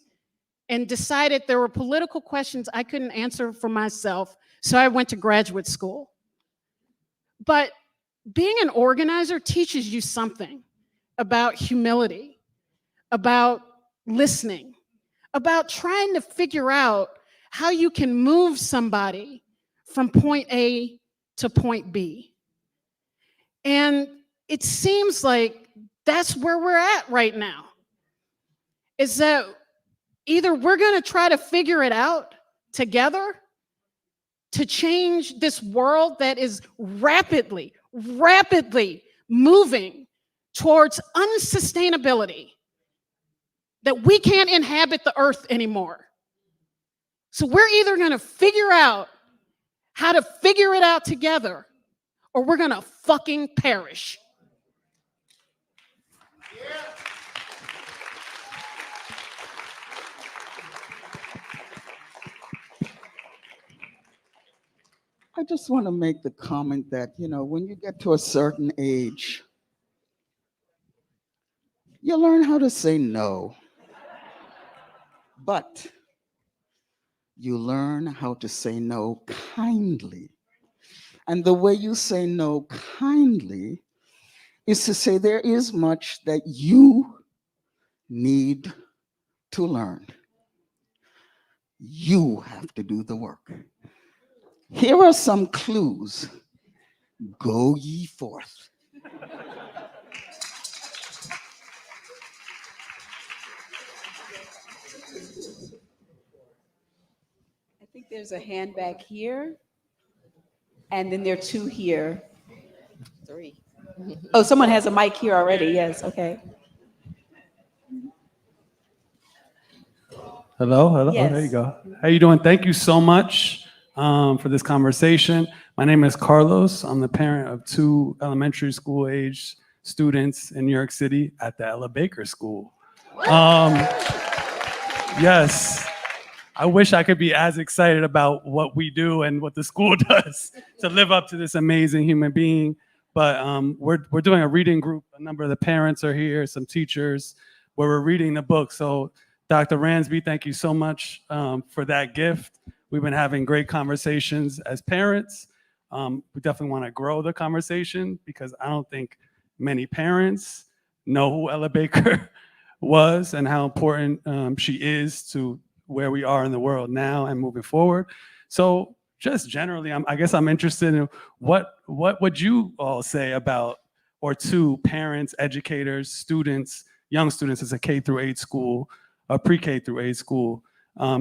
and decided there were political questions I couldn't answer for myself, so I went to graduate school. But being an organizer teaches you something about humility, about listening, about trying to figure out how you can move somebody from point A to point B. And it seems like that's where we're at right now, is that either we're going to try to figure it out together to change this world that is rapidly moving towards unsustainability, that we can't inhabit the earth anymore. So we're either going to figure out how to figure it out together, or we're going to fucking perish. I just want to make the comment that, when you get to a certain age, you learn how to say no. But you learn how to say no kindly. And the way you say no kindly is to say there is much that you need to learn. You have to do the work. Here are some clues. Go ye forth. I think there's a hand back here, and then there are two here. Three. Oh, someone has a mic here already. Yes, okay. Hello, hello. Yes. Oh, there you go. How you doing? Thank you so much for this conversation. My name is Carlos. I'm the parent of 2 elementary school age students in New York City at the Ella Baker School. Yes, I wish I could be as excited about what we do and what the school does to live up to this amazing human being. But we're doing a reading group. A number of the parents are here, some teachers, where we're reading the book. So Dr. Ransby, thank you so much for that gift. We've been having great conversations as parents. We definitely want to grow the conversation because I don't think many parents know who Ella Baker was and how important she is to where we are in the world now and moving forward. So just generally, I guess I'm interested in what would you all say about, or to parents, educators, students, young students as a K through 8 school, a pre-K through 8 school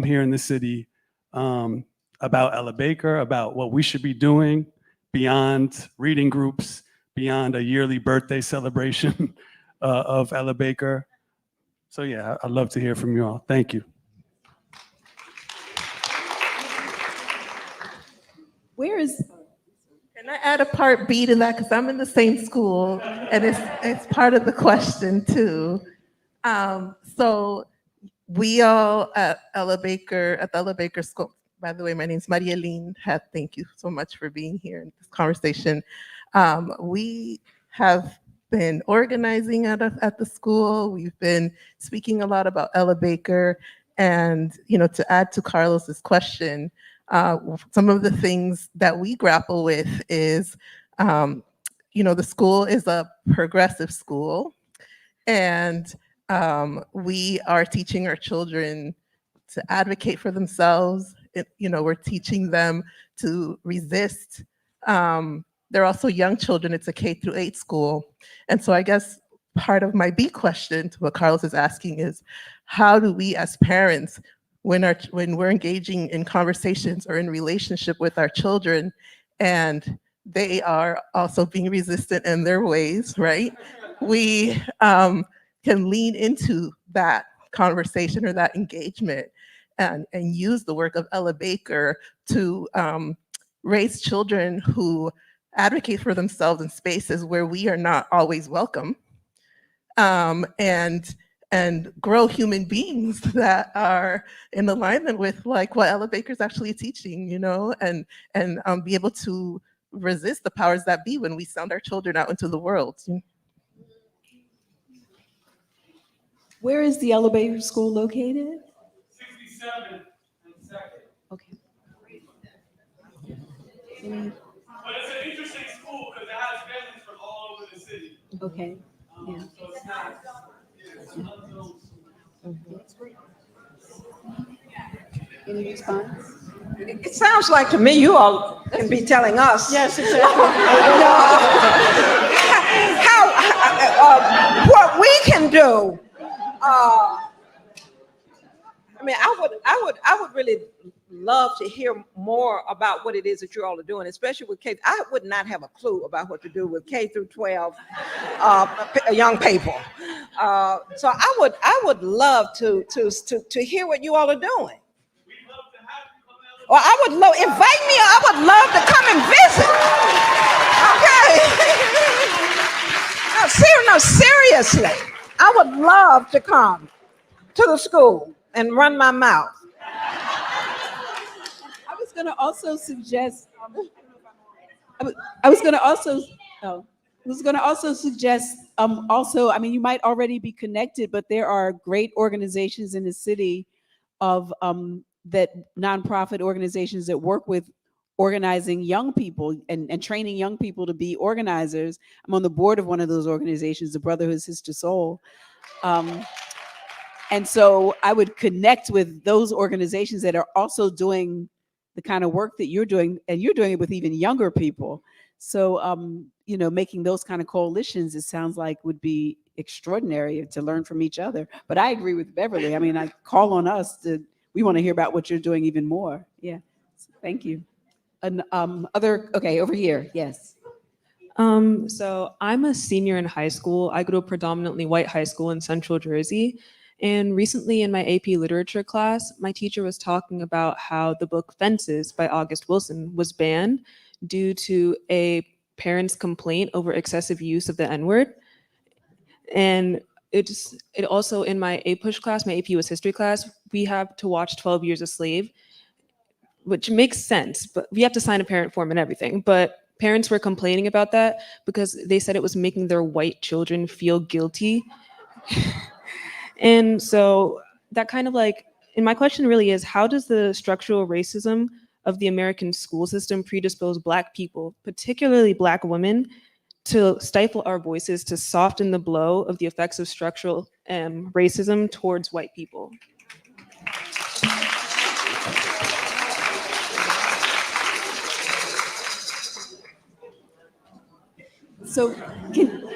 here in the city, about Ella Baker, about what we should be doing beyond reading groups, beyond a yearly birthday celebration of Ella Baker. So yeah, I'd love to hear from you all. Thank you. Where is, Can I add a part B to that? Because I'm in the same school and it's part of the question too. So we all at the Ella Baker School, by the way, my name is Maria Lynn. Thank you so much for being here in this conversation. We have been organizing at the school. We've been speaking a lot about Ella Baker. And, to add to Carlos's question, some of the things that we grapple with is, the school is a progressive school, and we are teaching our children to advocate for themselves. We're teaching them to resist. They're also young children. It's a K-8 school. And so I guess part of my B question to what Carlos is asking is, how do we as parents, when we're engaging in conversations or in relationship with our children, and they are also being resistant in their ways, right? We can lean into that conversation or that engagement and use the work of Ella Baker to raise children who advocate for themselves in spaces where we are not always welcome, and grow human beings that are in alignment with like what Ella Baker's actually teaching, and be able to resist the powers that be when we send our children out into the world. Where is the Ella Baker School located? 67 and 2nd. Okay. But it's an interesting school because it has families from all over the city. Okay. Yeah. So it's not, it's unknown. Any response? It sounds like to me you all can be telling us. Yes, exactly. What we can do. I would really love to hear more about what it is that you all are doing, especially with K. I would not have a clue about what to do with K-12 young people. So I would love to hear what you all are doing. Well, I would love, invite me. I would love to come and visit. Okay. No, seriously, I would love to come to the school and run my mouth. I was going to also suggest. I was going to also suggest. I mean, you might already be connected, but there are great organizations in the city of that nonprofit organizations that work with organizing young people and training young people to be organizers. I'm on the board of one of those organizations, the Brotherhood Sister Soul. And so I would connect with those organizations that are also doing the kind of work that you're doing, and you're doing it with even younger people. So, making those kind of coalitions, it sounds like would be extraordinary to learn from each other. But I agree with Beverly. I mean, I call on us we want to hear about what you're doing even more. Yeah, thank you. And okay, over here, yes. So I'm a senior in high school. I go to a predominantly white high school in Central Jersey. And recently in my AP literature class, my teacher was talking about how the book Fences by August Wilson was banned due to a parent's complaint over excessive use of the N-word. And it also, in my APUSH class, my AP US history class, we have to watch 12 Years a Slave, which makes sense, but we have to sign a parent form and everything. But parents were complaining about that because they said it was making their white children feel guilty. And so that kind of and my question really is, how does the structural racism of the American school system predispose Black people, particularly Black women, to stifle our voices, to soften the blow of the effects of structural racism towards white people? So,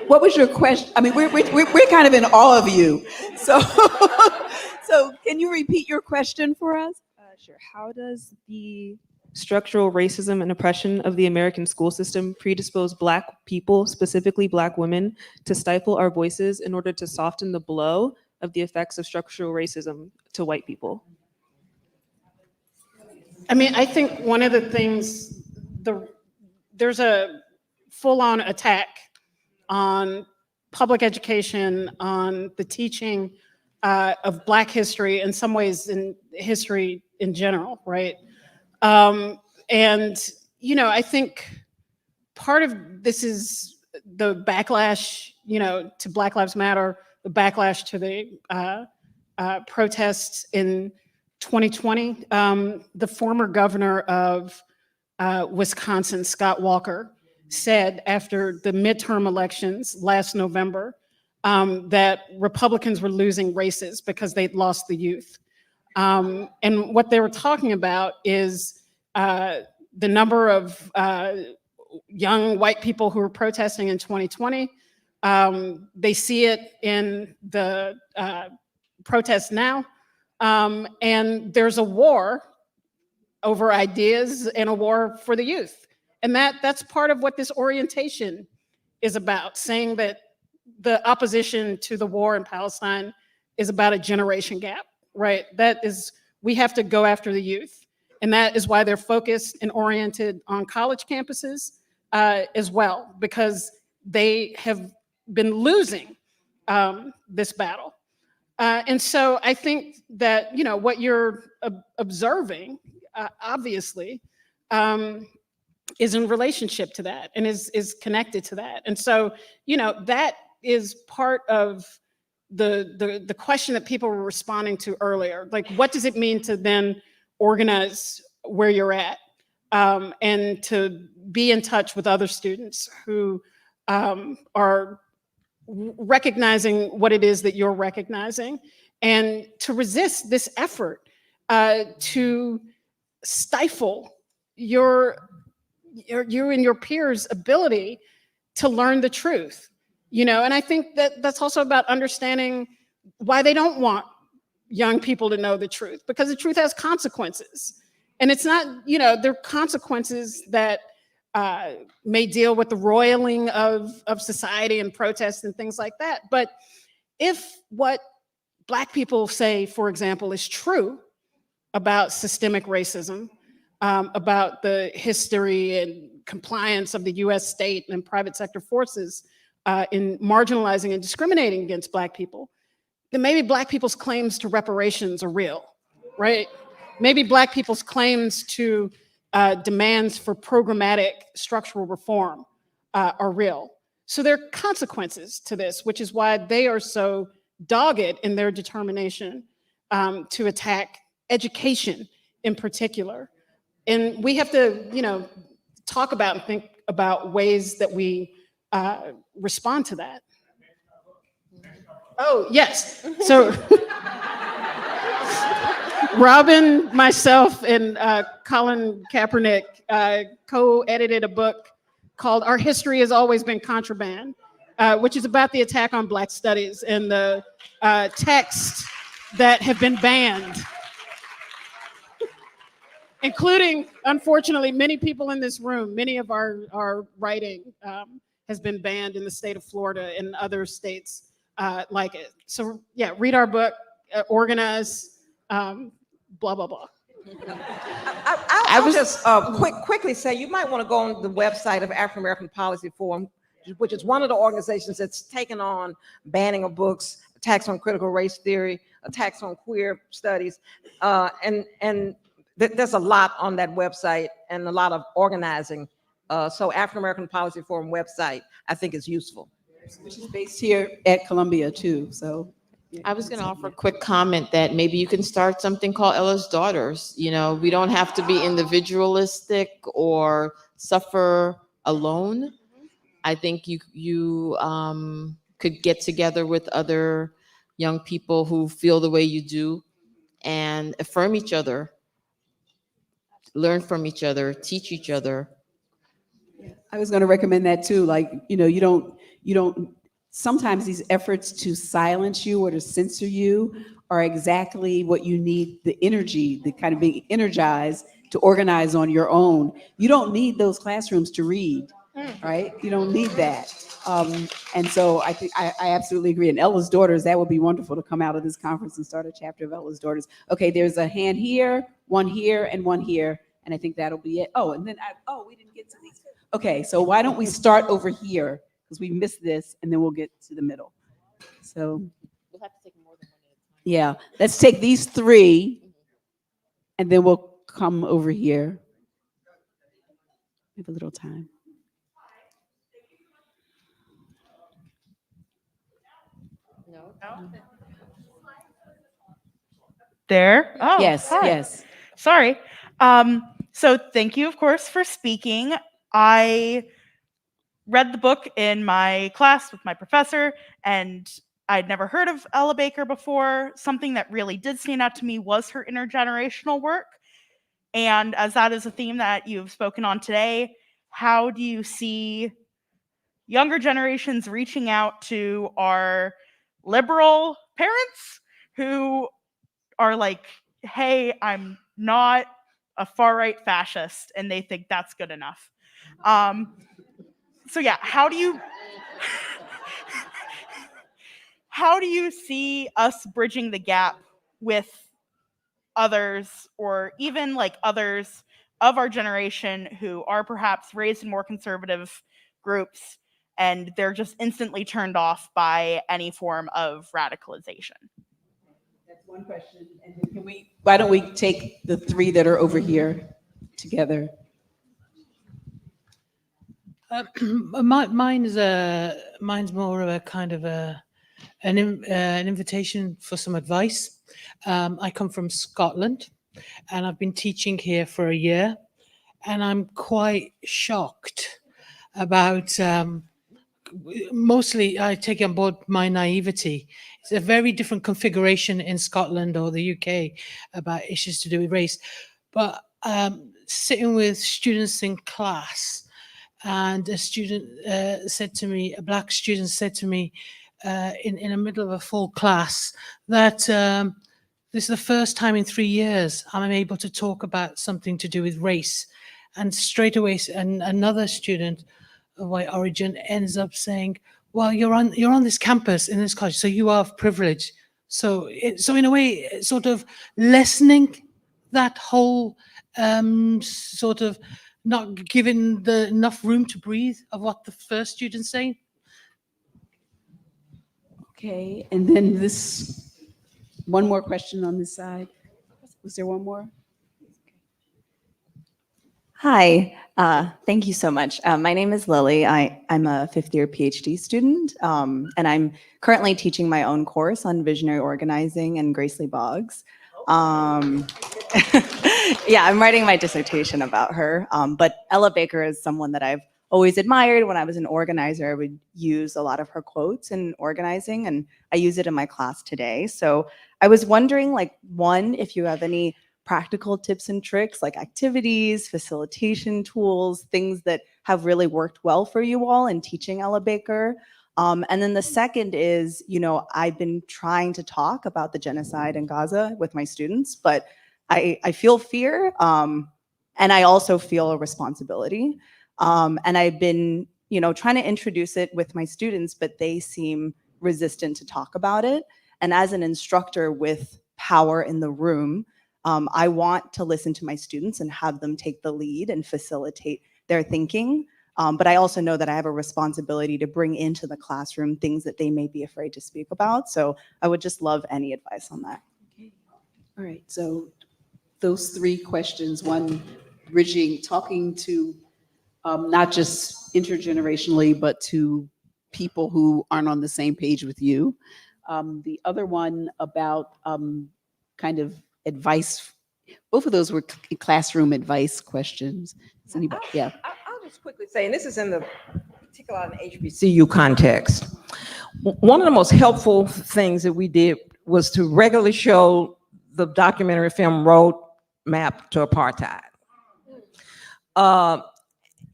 what was your question? I mean, we're kind of in awe of you. So, so can you repeat your question for us? Sure. How does the structural racism and oppression of the American school system predispose Black people, specifically Black women, to stifle our voices in order to soften the blow of the effects of structural racism to white people? I mean, I think one of the things, there's a full-on attack on public education, on the teaching of Black history, in some ways in history in general, right? And, you know, I think part of this is the backlash, you know, to Black Lives Matter, the backlash to the protests in 2020. The former governor of Wisconsin, Scott Walker, said after the midterm elections last November that Republicans were losing races because they'd lost the youth. And what they were talking about is the number of young white people who were protesting in 2020. They see it in the protests now. And there's a war over ideas and a war for the youth. And that's part of what this orientation is about, saying that the opposition to the war in Palestine is about a generation gap, right? That is, we have to go after the youth. And that is why they're focused and oriented on college campuses as well, because they have been losing this battle. And so I think that, you know, what you're observing, obviously, is in relationship to that and is connected to that. And so, you know, that is part of the question that people were responding to earlier. Like, what does it mean to then organize where you're at and to be in touch with other students who are recognizing what it is that you're recognizing, and to resist this effort to stifle you and your peers' ability to learn the truth, you know. And I think that that's also about understanding why they don't want young people to know the truth, because the truth has consequences. And it's not, you know, there are consequences that may deal with the roiling of society and protests and things like that. But if what Black people say, for example, is true about systemic racism, about the history and compliance of the US state and private sector forces in marginalizing and discriminating against Black people, then maybe Black people's claims to reparations are real, right? Maybe Black people's claims to demands for programmatic structural reform are real. So there are consequences to this, which is why they are so dogged in their determination to attack education in particular. And we have to, you know, talk about and think about ways that we respond to that. Oh, yes. So Robyn, myself, and Colin Kaepernick co-edited a book called Our History Has Always Been Contraband, which is about the attack on Black studies and the texts that have been banned, including, unfortunately, many people in this room. Many of our writing has been banned in the state of Florida and other states like it. So yeah, read our book, organize, blah, blah, blah. I was just quickly say, you might want to go on the website of African American Policy Forum, which is one of the organizations that's taken on banning of books, attacks on critical race theory, attacks on queer studies, and there's a lot on that website and a lot of organizing. So African American Policy Forum website, I think, is useful. Which is based here at Columbia too, so. I was going to offer a quick comment that maybe you can start something called Ella's Daughters. You know, we don't have to be individualistic or suffer alone. I think you could get together with other young people who feel the way you do and affirm each other, learn from each other, teach each other. I was going to recommend that too. Like, you know, you don't, sometimes these efforts to silence you or to censor you are exactly what you need, the energy, the kind of being energized to organize on your own. You don't need those classrooms to read, right? You don't need that. And so I think I absolutely agree. And Ella's Daughters, that would be wonderful to come out of this conference and start a chapter of Ella's Daughters. Okay, there's a hand here, one here, and one here. And I think that'll be it. Oh, and then, we didn't get to these. Okay, so why don't we start over here? Because we missed this, and then we'll get to the middle. So We'll have to take more than one at a time. yeah, let's take these three, and then we'll come over here. We have a little time. There? Oh, Yes, hi. yes. Sorry. So thank you, of course, for speaking. I read the book in my class with my professor, and I'd never heard of Ella Baker before. Something that really did stand out to me was her intergenerational work. And as that is a theme that you've spoken on today, how do you see younger generations reaching out to our liberal parents who are like, hey, I'm not a far-right fascist, and they think that's good enough. So yeah, how do you see us bridging the gap with others, or even like others of our generation who are perhaps raised in more conservative groups, and they're just instantly turned off by any form of radicalization? That's one question. And then why don't we take the three that are over here together? Mine's more of a kind of an invitation for some advice. I come from Scotland, and I've been teaching here for a year, and I'm quite shocked about. Mostly, I take on board my naivety. It's a very different configuration in Scotland or the UK about issues to do with race. But sitting with students in class, and a student said to me, a black student said to me in the middle of a full class that this is the first time in 3 years I'm able to talk about something to do with race. And straight away, another student of white origin ends up saying, well, you're on this campus in this college, so you are of privilege. So in a way, sort of lessening that whole sort of not giving enough room to breathe of what the first student's saying. Okay, and then one more question on this side. Was there one more? Hi, thank you so much. My name is Lily. I'm a fifth-year PhD student, and I'm currently teaching my own course on visionary organizing and Grace Lee Boggs. Yeah, I'm writing my dissertation about her, but Ella Baker is someone that I've always admired. When I was an organizer, I would use a lot of her quotes in organizing, and I use it in my class today. So I was wondering, like, one, if you have any practical tips and tricks, like activities, facilitation tools, things that have really worked well for you all in teaching Ella Baker. And then the second is, I've been trying to talk about the genocide in Gaza with my students, but I feel fear, and I also feel a responsibility. And I've been, trying to introduce it with my students, but they seem resistant to talk about it. And as an instructor with power in the room, I want to listen to my students and have them take the lead and facilitate their thinking. But I also know that I have a responsibility to bring into the classroom things that they may be afraid to speak about. So I would just love any advice on that. Okay. All right, so those three questions, one, bridging, talking to not just intergenerationally, but to people who aren't on the same page with you. The other one about kind of advice. Both of those were classroom advice questions. Is anybody? Yeah. I'll just quickly say, and this is in the particular in the HBCU context. One of the most helpful things that we did was to regularly show the documentary film Roadmap to Apartheid.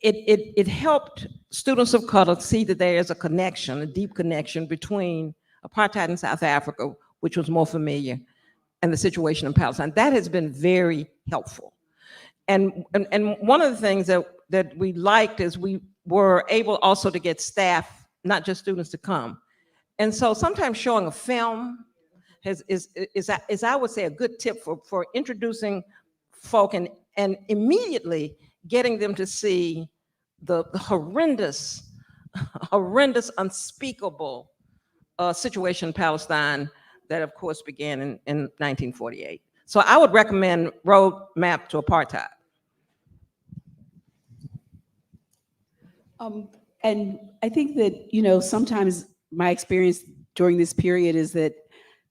It helped students of color see that there is a connection, a deep connection between apartheid in South Africa, which was more familiar, and the situation in Palestine. That has been very helpful. And one of the things that we liked is we were able also to get staff, not just students, to come. And so sometimes showing a film is I would say, a good tip for introducing folk and immediately getting them to see the horrendous, unspeakable situation in Palestine that, of course, began in 1948. So I would recommend Roadmap to Apartheid. And I think that, sometimes my experience during this period is that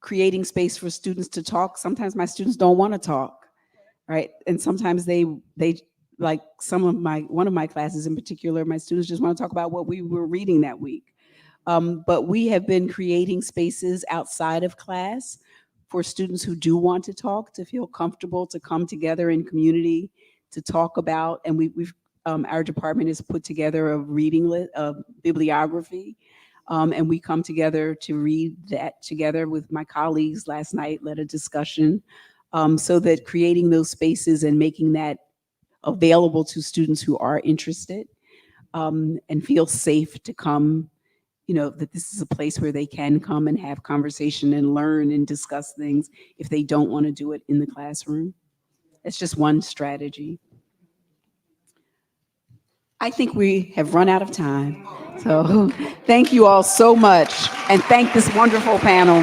creating space for students to talk, sometimes my students don't want to talk, right? And sometimes they like one of my classes in particular, my students just want to talk about what we were reading that week. But we have been creating spaces outside of class for students who do want to talk, to feel comfortable, to come together in community, to talk about, and our department has put together a reading list, a bibliography, and we come together to read that together with my colleagues last night, led a discussion, so that creating those spaces and making that available to students who are interested and feel safe to come, that this is a place where they can come and have conversation and learn and discuss things if they don't want to do it in the classroom. It's just one strategy. I think we have run out of time. So thank you all so much, and thank this wonderful panel.